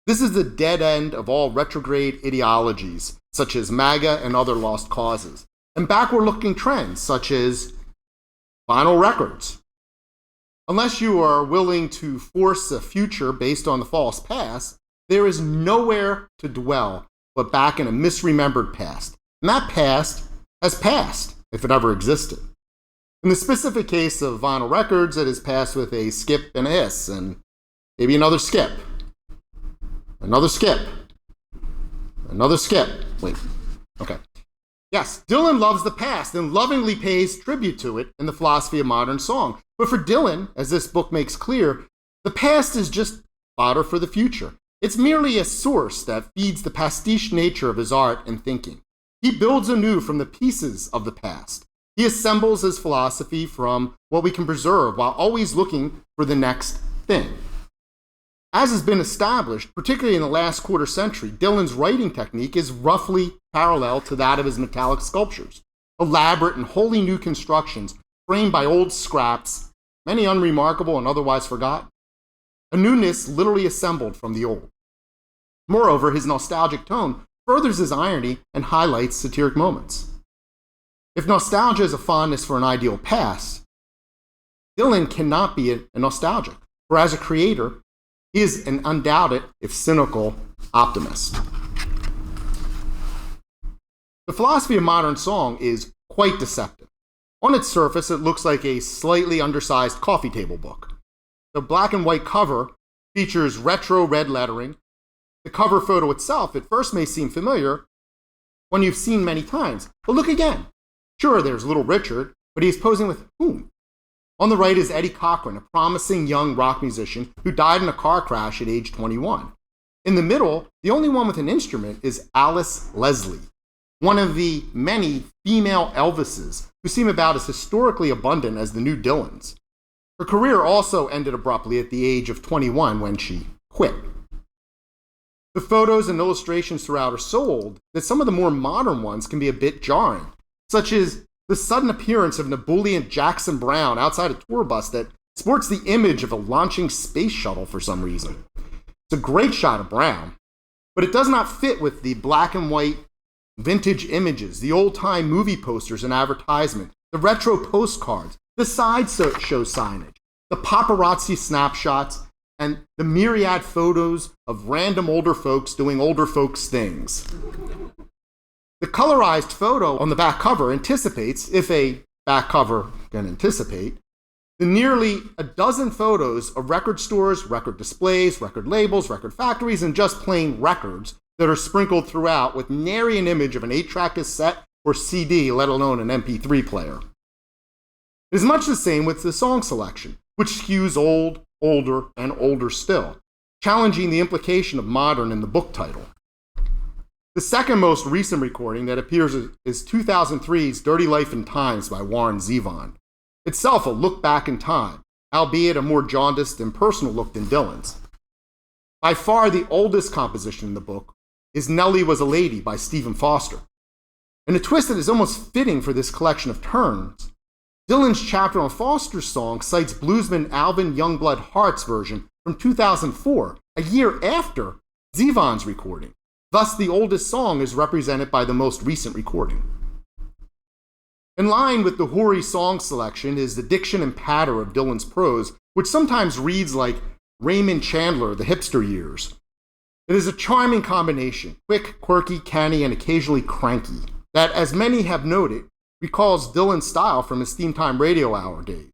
This is the dead end of all retrograde ideologies, such as MAGA and other lost causes, and backward-looking trends, such as vinyl records. Unless you are willing to force a future based on the false past, there is nowhere to dwell but back in a misremembered past. And that past has passed, if it ever existed. In the specific case of vinyl records, it has passed with a skip and a hiss, and maybe another skip. Another skip. Another skip. Wait. Okay. Yes, Dylan loves the past and lovingly pays tribute to it in the philosophy of modern song. But for Dylan, as this book makes clear, the past is just fodder for the future. It's merely a source that feeds the pastiche nature of his art and thinking. He builds anew from the pieces of the past. He assembles his philosophy from what we can preserve while always looking for the next thing. As has been established, particularly in the last quarter century, Dylan's writing technique is roughly parallel to that of his metallic sculptures. Elaborate and wholly new constructions framed by old scraps, many unremarkable and otherwise forgotten. A newness literally assembled from the old. Moreover, his nostalgic tone furthers his irony and highlights satiric moments. If nostalgia is a fondness for an ideal past, Dylan cannot be a nostalgic, for as a creator, he is an undoubted, if cynical, optimist. The philosophy of modern song is quite deceptive. On its surface, it looks like a slightly undersized coffee table book. The black and white cover features retro red lettering. The cover photo itself at first may seem familiar, one you've seen many times. But look again. Sure, there's little Richard, but he's posing with whom? On the right is Eddie Cochran, a promising young rock musician who died in a car crash at age 21. In the middle, the only one with an instrument is Alice Leslie, one of the many female Elvises who seem about as historically abundant as the new Dylans. Her career also ended abruptly at the age of 21 when she quit. The photos and illustrations throughout are so old that some of the more modern ones can be a bit jarring, such as the sudden appearance of an ebullient Jackson Browne outside a tour bus that sports the image of a launching space shuttle for some reason. It's a great shot of Browne, but it does not fit with the black and white vintage images, the old-time movie posters and advertisement, the retro postcards, the sideshow signage, the paparazzi snapshots, and the myriad photos of random older folks doing older folks things. The colorized photo on the back cover anticipates, if a back cover can anticipate, the nearly a dozen photos of record stores, record displays, record labels, record factories, and just plain records that are sprinkled throughout with nary an image of an 8-track cassette or CD, let alone an MP3 player. It is much the same with the song selection, which skews old, older, and older still, challenging the implication of modern in the book title. The second most recent recording that appears is 2003's Dirty Life and Times by Warren Zevon, itself a look back in time, albeit a more jaundiced and personal look than Dylan's. By far the oldest composition in the book is Nellie Was a Lady by Stephen Foster. In a twist that is almost fitting for this collection of turns, Dylan's chapter on Foster's song cites bluesman Alvin Youngblood Hart's version from 2004, a year after Zevon's recording, Thus, the oldest song is represented by the most recent recording. In line with the hoary song selection is the diction and patter of Dylan's prose, which sometimes reads like Raymond Chandler, the hipster years. It is a charming combination, quick, quirky, canny, and occasionally cranky, that, as many have noted, recalls Dylan's style from his Theme Time Radio Hour days.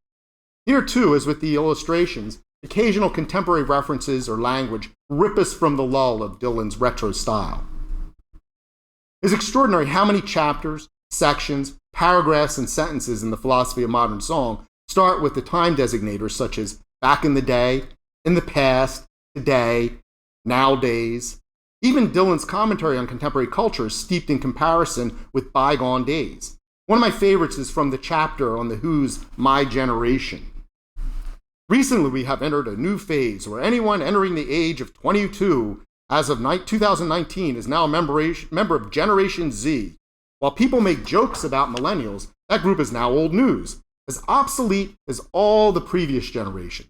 Here, too, as with the illustrations, occasional contemporary references or language rip us from the lull of Dylan's retro style. It's extraordinary how many chapters, sections, paragraphs, and sentences in the philosophy of modern song start with the time designators such as back in the day, in the past, today, nowadays. Even Dylan's commentary on contemporary culture is steeped in comparison with bygone days. One of my favorites is from the chapter on The Who's My Generation. Recently, we have entered a new phase where anyone entering the age of 22 as of 2019 is now a member of Generation Z. While people make jokes about millennials, that group is now old news, as obsolete as all the previous generation.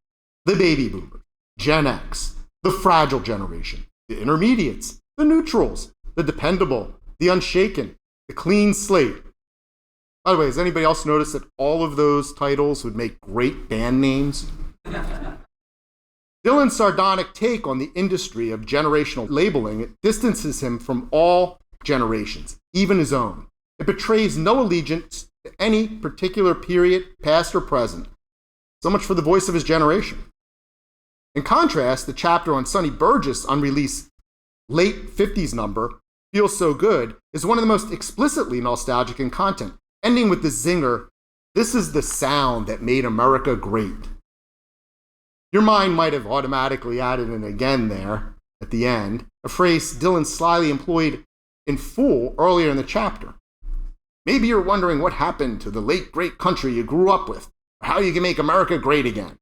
The baby boomers, Gen X, the fragile generation, the intermediates, the neutrals, the dependable, the unshaken, the clean slate. By the way, has anybody else noticed that all of those titles would make great band names? Dylan's sardonic take on the industry of generational labeling distances him from all generations, even his own. It betrays no allegiance to any particular period, past or present. So much for the voice of his generation. In contrast, the chapter on Sonny Burgess' unreleased late 50s number, Feels So Good, is one of the most explicitly nostalgic in content, ending with the zinger, "This is the sound that made America great." Your mind might have automatically added an "again" there at the end, a phrase Dylan slyly employed in full earlier in the chapter. Maybe you're wondering what happened to the late great country you grew up with, or how you can make America great again.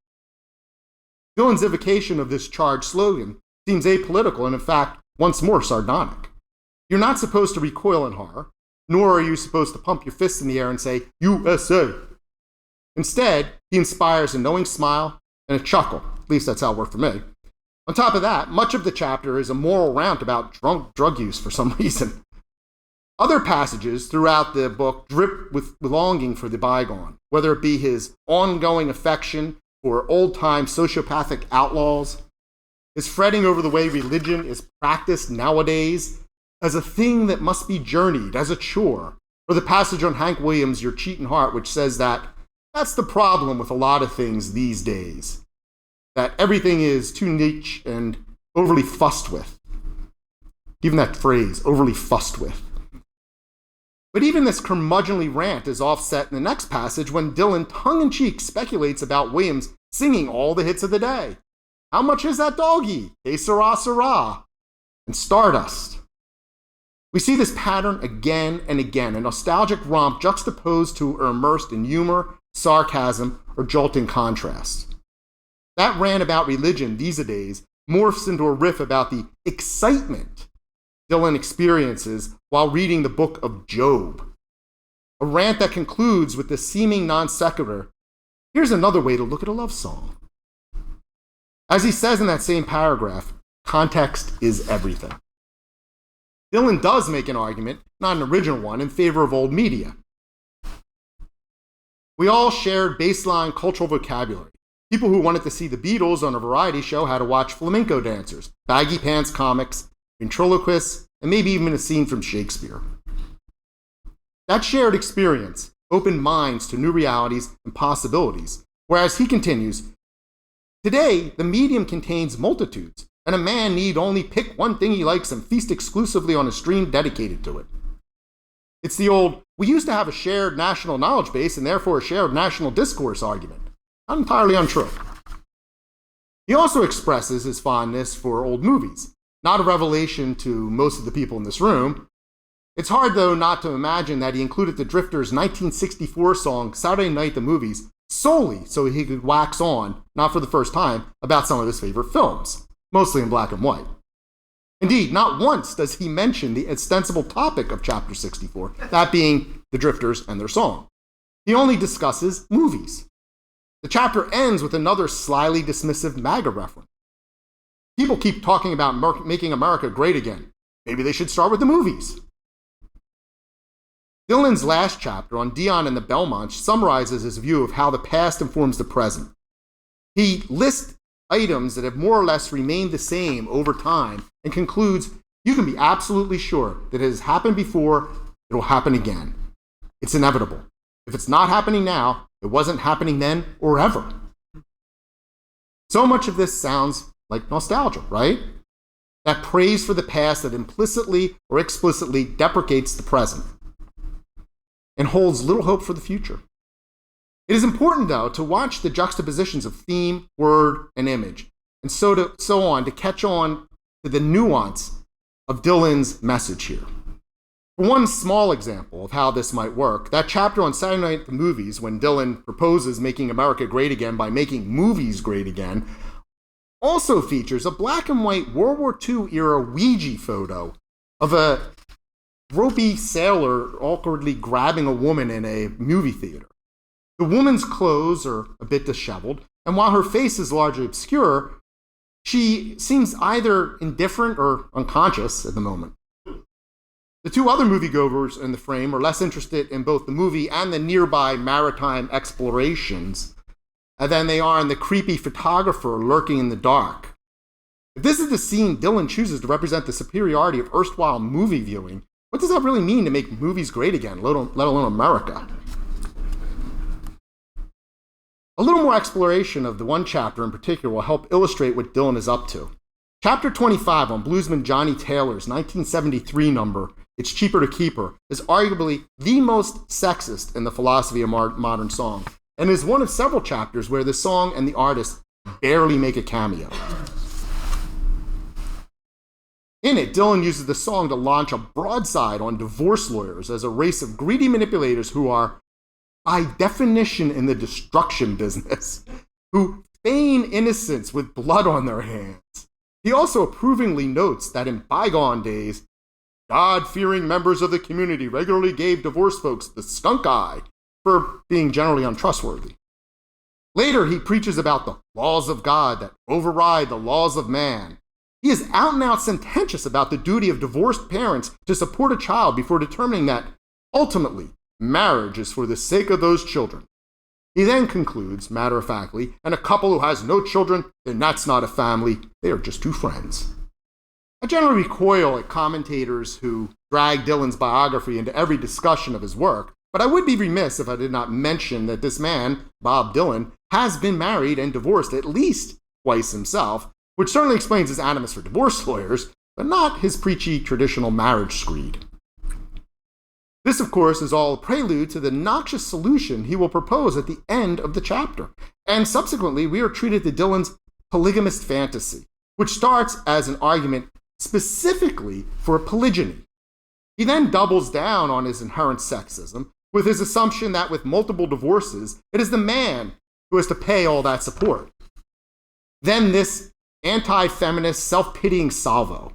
Dylan's evocation of this charged slogan seems apolitical and, in fact, once more sardonic. You're not supposed to recoil in horror, nor are you supposed to pump your fists in the air and say, USA. Instead, he inspires a knowing smile and a chuckle. At least that's how it worked for me. On top of that, much of the chapter is a moral rant about drug use for some reason. Other passages throughout the book drip with longing for the bygone, whether it be his ongoing affection for old-time sociopathic outlaws, his fretting over the way religion is practiced nowadays as a thing that must be journeyed, as a chore, or the passage on Hank Williams' Your Cheatin' Heart, which says that's the problem with a lot of things these days, that everything is too niche and overly fussed with. Even that phrase, overly fussed with. But even this curmudgeonly rant is offset in the next passage when Dylan tongue-in-cheek speculates about Williams singing all the hits of the day. How much is that doggy? Que sera, sera. And Stardust. We see this pattern again and again, a nostalgic romp juxtaposed to or immersed in humor, sarcasm, or jolting contrast. That rant about religion these days morphs into a riff about the excitement Dylan experiences while reading the book of Job. A rant that concludes with the seeming non sequitur, "Here's another way to look at a love song." As he says in that same paragraph, context is everything. Dylan does make an argument, not an original one, in favor of old media. We all shared baseline cultural vocabulary. People who wanted to see the Beatles on a variety show had to watch flamenco dancers, baggy pants comics, ventriloquists, and maybe even a scene from Shakespeare. That shared experience opened minds to new realities and possibilities, whereas he continues, today the medium contains multitudes, and a man need only pick one thing he likes and feast exclusively on a stream dedicated to it. It's the old, we used to have a shared national knowledge base and therefore a shared national discourse argument. Not entirely untrue. He also expresses his fondness for old movies. Not a revelation to most of the people in this room. It's hard, though, not to imagine that he included the Drifters' 1964 song, Saturday Night the Movies, solely so he could wax on, not for the first time, about some of his favorite films, mostly in black and white. Indeed, not once does he mention the ostensible topic of Chapter 64, that being the Drifters and their song. He only discusses movies. The chapter ends with another slyly dismissive MAGA reference. People keep talking about making America great again. maybe they should start with the movies. Dylan's last chapter on Dion and the Belmonts summarizes his view of how the past informs the present. He lists items that have more or less remained the same over time and concludes, you can be absolutely sure that it has happened before, it will happen again. It's inevitable. If it's not happening now, it wasn't happening then or ever. So much of this sounds like nostalgia, right? That praise for the past that implicitly or explicitly deprecates the present and holds little hope for the future. It is important, though, to watch the juxtapositions of theme, word, and image, and so on to catch on to the nuance of Dylan's message here. For one small example of how this might work, that chapter on Saturday Night at the Movies, when Dylan proposes making America great again by making movies great again, also features a black and white World War II era Ouija photo of a ropey sailor awkwardly grabbing a woman in a movie theater. The woman's clothes are a bit disheveled, and while her face is largely obscure, she seems either indifferent or unconscious at the moment. The two other moviegoers in the frame are less interested in both the movie and the nearby maritime explorations than they are in the creepy photographer lurking in the dark. If this is the scene Dylan chooses to represent the superiority of erstwhile movie viewing, what does that really mean to make movies great again, let alone America? A little more exploration of the one chapter in particular will help illustrate what Dylan is up to. Chapter 25 on bluesman Johnny Taylor's 1973 number, It's Cheaper to Keep Her, is arguably the most sexist in the philosophy of modern song, and is one of several chapters where the song and the artist barely make a cameo. In it, Dylan uses the song to launch a broadside on divorce lawyers as a race of greedy manipulators who are, by definition, in the destruction business, who feign innocence with blood on their hands. He also approvingly notes that in bygone days, God-fearing members of the community regularly gave divorce folks the skunk eye for being generally untrustworthy. Later, he preaches about the laws of God that override the laws of man. He is out and out sententious about the duty of divorced parents to support a child before determining that, ultimately, marriage is for the sake of those children. He then concludes, matter-of-factly, and a couple who has no children, then that's not a family, they are just two friends. I generally recoil at commentators who drag Dylan's biography into every discussion of his work, but I would be remiss if I did not mention that this man, Bob Dylan, has been married and divorced at least twice himself, which certainly explains his animus for divorce lawyers, but not his preachy traditional marriage screed. This, of course, is all a prelude to the noxious solution he will propose at the end of the chapter, and subsequently we are treated to Dylan's polygamist fantasy, which starts as an argument specifically for polygyny. He then doubles down on his inherent sexism with his assumption that with multiple divorces, it is the man who has to pay all that support. Then this anti-feminist, self-pitying salvo.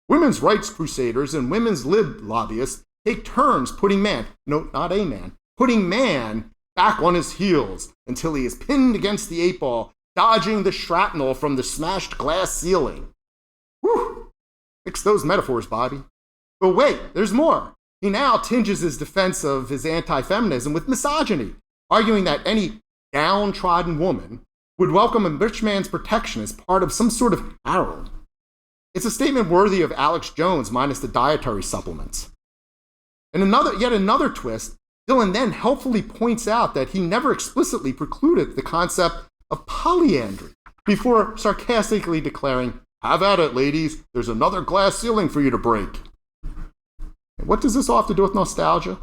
Women's rights crusaders and women's lib lobbyists take turns putting man, no, not a man, putting man back on his heels until he is pinned against the 8-ball, dodging the shrapnel from the smashed glass ceiling. Whew! Fix those metaphors, Bobby. But wait, there's more. He now tinges his defense of his anti-feminism with misogyny, arguing that any downtrodden woman would welcome a rich man's protection as part of some sort of harem. It's a statement worthy of Alex Jones minus the dietary supplements. And yet another twist, Dylan then helpfully points out that he never explicitly precluded the concept of polyandry before sarcastically declaring, "Have at it, ladies, there's another glass ceiling for you to break." And what does this all have to do with nostalgia?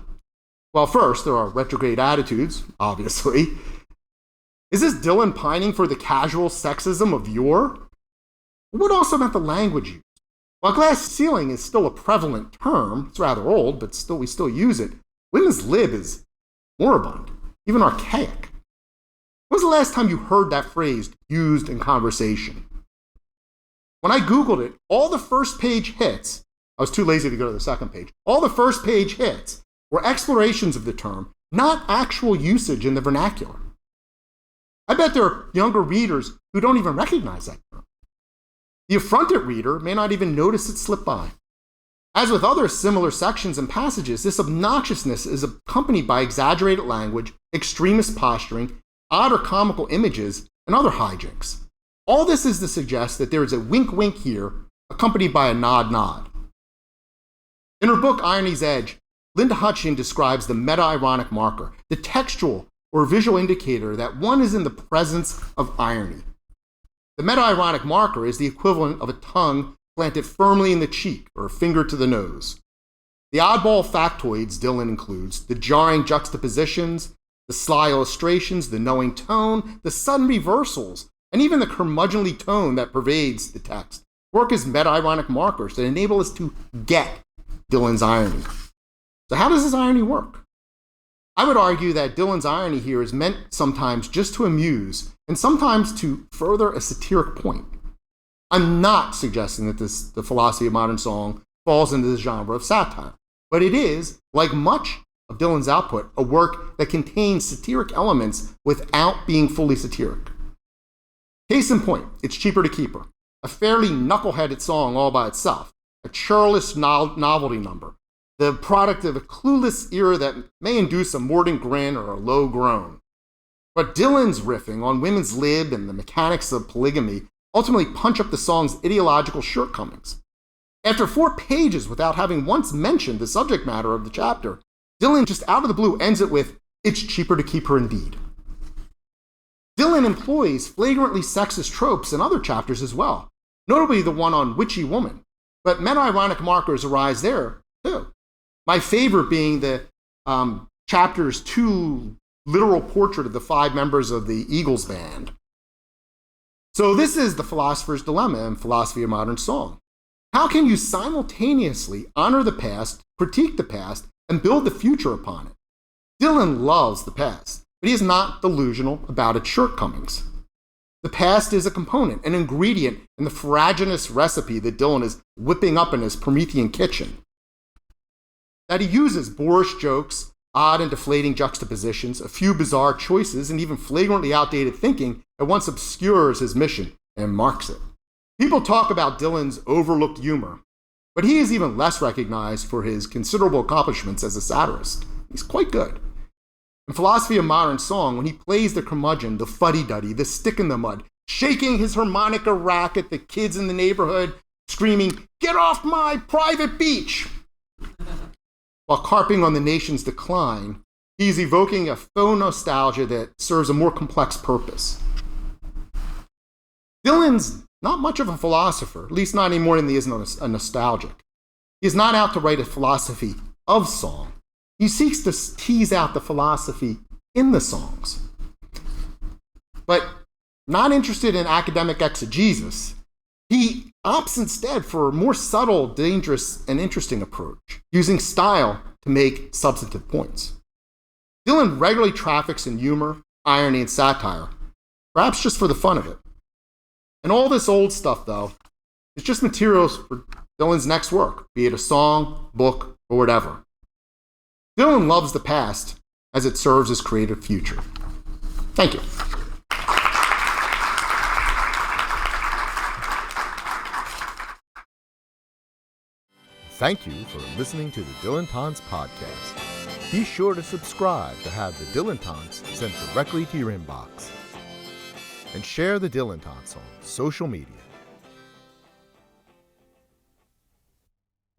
Well, first, there are retrograde attitudes, obviously. Is this Dylan pining for the casual sexism of yore? What also about the language used? While glass ceiling is still a prevalent term, it's rather old, but we still use it, women's lib is moribund, even archaic. When was the last time you heard that phrase used in conversation? When I Googled it, all the first page hits, I was too lazy to go to the second page, all the first page hits were explorations of the term, not actual usage in the vernacular. I bet there are younger readers who don't even recognize that term. The affronted reader may not even notice it slip by. As with other similar sections and passages, this obnoxiousness is accompanied by exaggerated language, extremist posturing, odd or comical images, and other hijinks. All this is to suggest that there is a wink-wink here, accompanied by a nod-nod. In her book, Irony's Edge, Linda Hutcheon describes the meta-ironic marker, the textual or visual indicator that one is in the presence of irony. The meta-ironic marker is the equivalent of a tongue planted firmly in the cheek or a finger to the nose. The oddball factoids Dylan includes, the jarring juxtapositions, the sly illustrations, the knowing tone, the sudden reversals, and even the curmudgeonly tone that pervades the text, work as meta-ironic markers that enable us to get Dylan's irony. So how does this irony work? I would argue that Dylan's irony here is meant sometimes just to amuse and sometimes to further a satiric point. I'm not suggesting that the philosophy of modern song falls into this genre of satire, but it is, like much of Dylan's output, a work that contains satiric elements without being fully satiric. Case in point, It's Cheaper to Keep Her, a fairly knuckleheaded song all by itself, a churlish novelty number, the product of a clueless era that may induce a mordant grin or a low groan. But Dylan's riffing on women's lib and the mechanics of polygamy ultimately punch up the song's ideological shortcomings. After 4 pages without having once mentioned the subject matter of the chapter, Dylan just out of the blue ends it with, "It's cheaper to keep her indeed." Dylan employs flagrantly sexist tropes in other chapters as well, notably the one on Witchy Woman, but meta-ironic markers arise there too. My favorite being the chapter's 2 literal portrait of the 5 members of the Eagles band. So this is the philosopher's dilemma in philosophy of modern song. How can you simultaneously honor the past, critique the past, and build the future upon it? Dylan loves the past, but he is not delusional about its shortcomings. The past is a component, an ingredient in the ferruginous recipe that Dylan is whipping up in his Promethean kitchen. That he uses boorish jokes, odd and deflating juxtapositions, a few bizarre choices, and even flagrantly outdated thinking that once obscures his mission and marks it. People talk about Dylan's overlooked humor, but he is even less recognized for his considerable accomplishments as a satirist. He's quite good. In philosophy of modern song, when he plays the curmudgeon, the fuddy-duddy, the stick in the mud, shaking his harmonica rack at the kids in the neighborhood, screaming, "Get off my private beach!" While carping on the nation's decline, he's evoking a faux nostalgia that serves a more complex purpose. Dylan's not much of a philosopher, at least not anymore than he is a nostalgic. He is not out to write a philosophy of song. He seeks to tease out the philosophy in the songs. But not interested in academic exegesis, he opts instead for a more subtle, dangerous, and interesting approach, using style to make substantive points. Dylan regularly traffics in humor, irony, and satire, perhaps just for the fun of it. And all this old stuff, though, is just materials for Dylan's next work, be it a song, book, or whatever. Dylan loves the past as it serves his creative future. Thank you. Thank you for listening to the Dilettantes podcast. Be sure to subscribe to have the Dilettantes sent directly to your inbox. And share the Dilettantes on social media.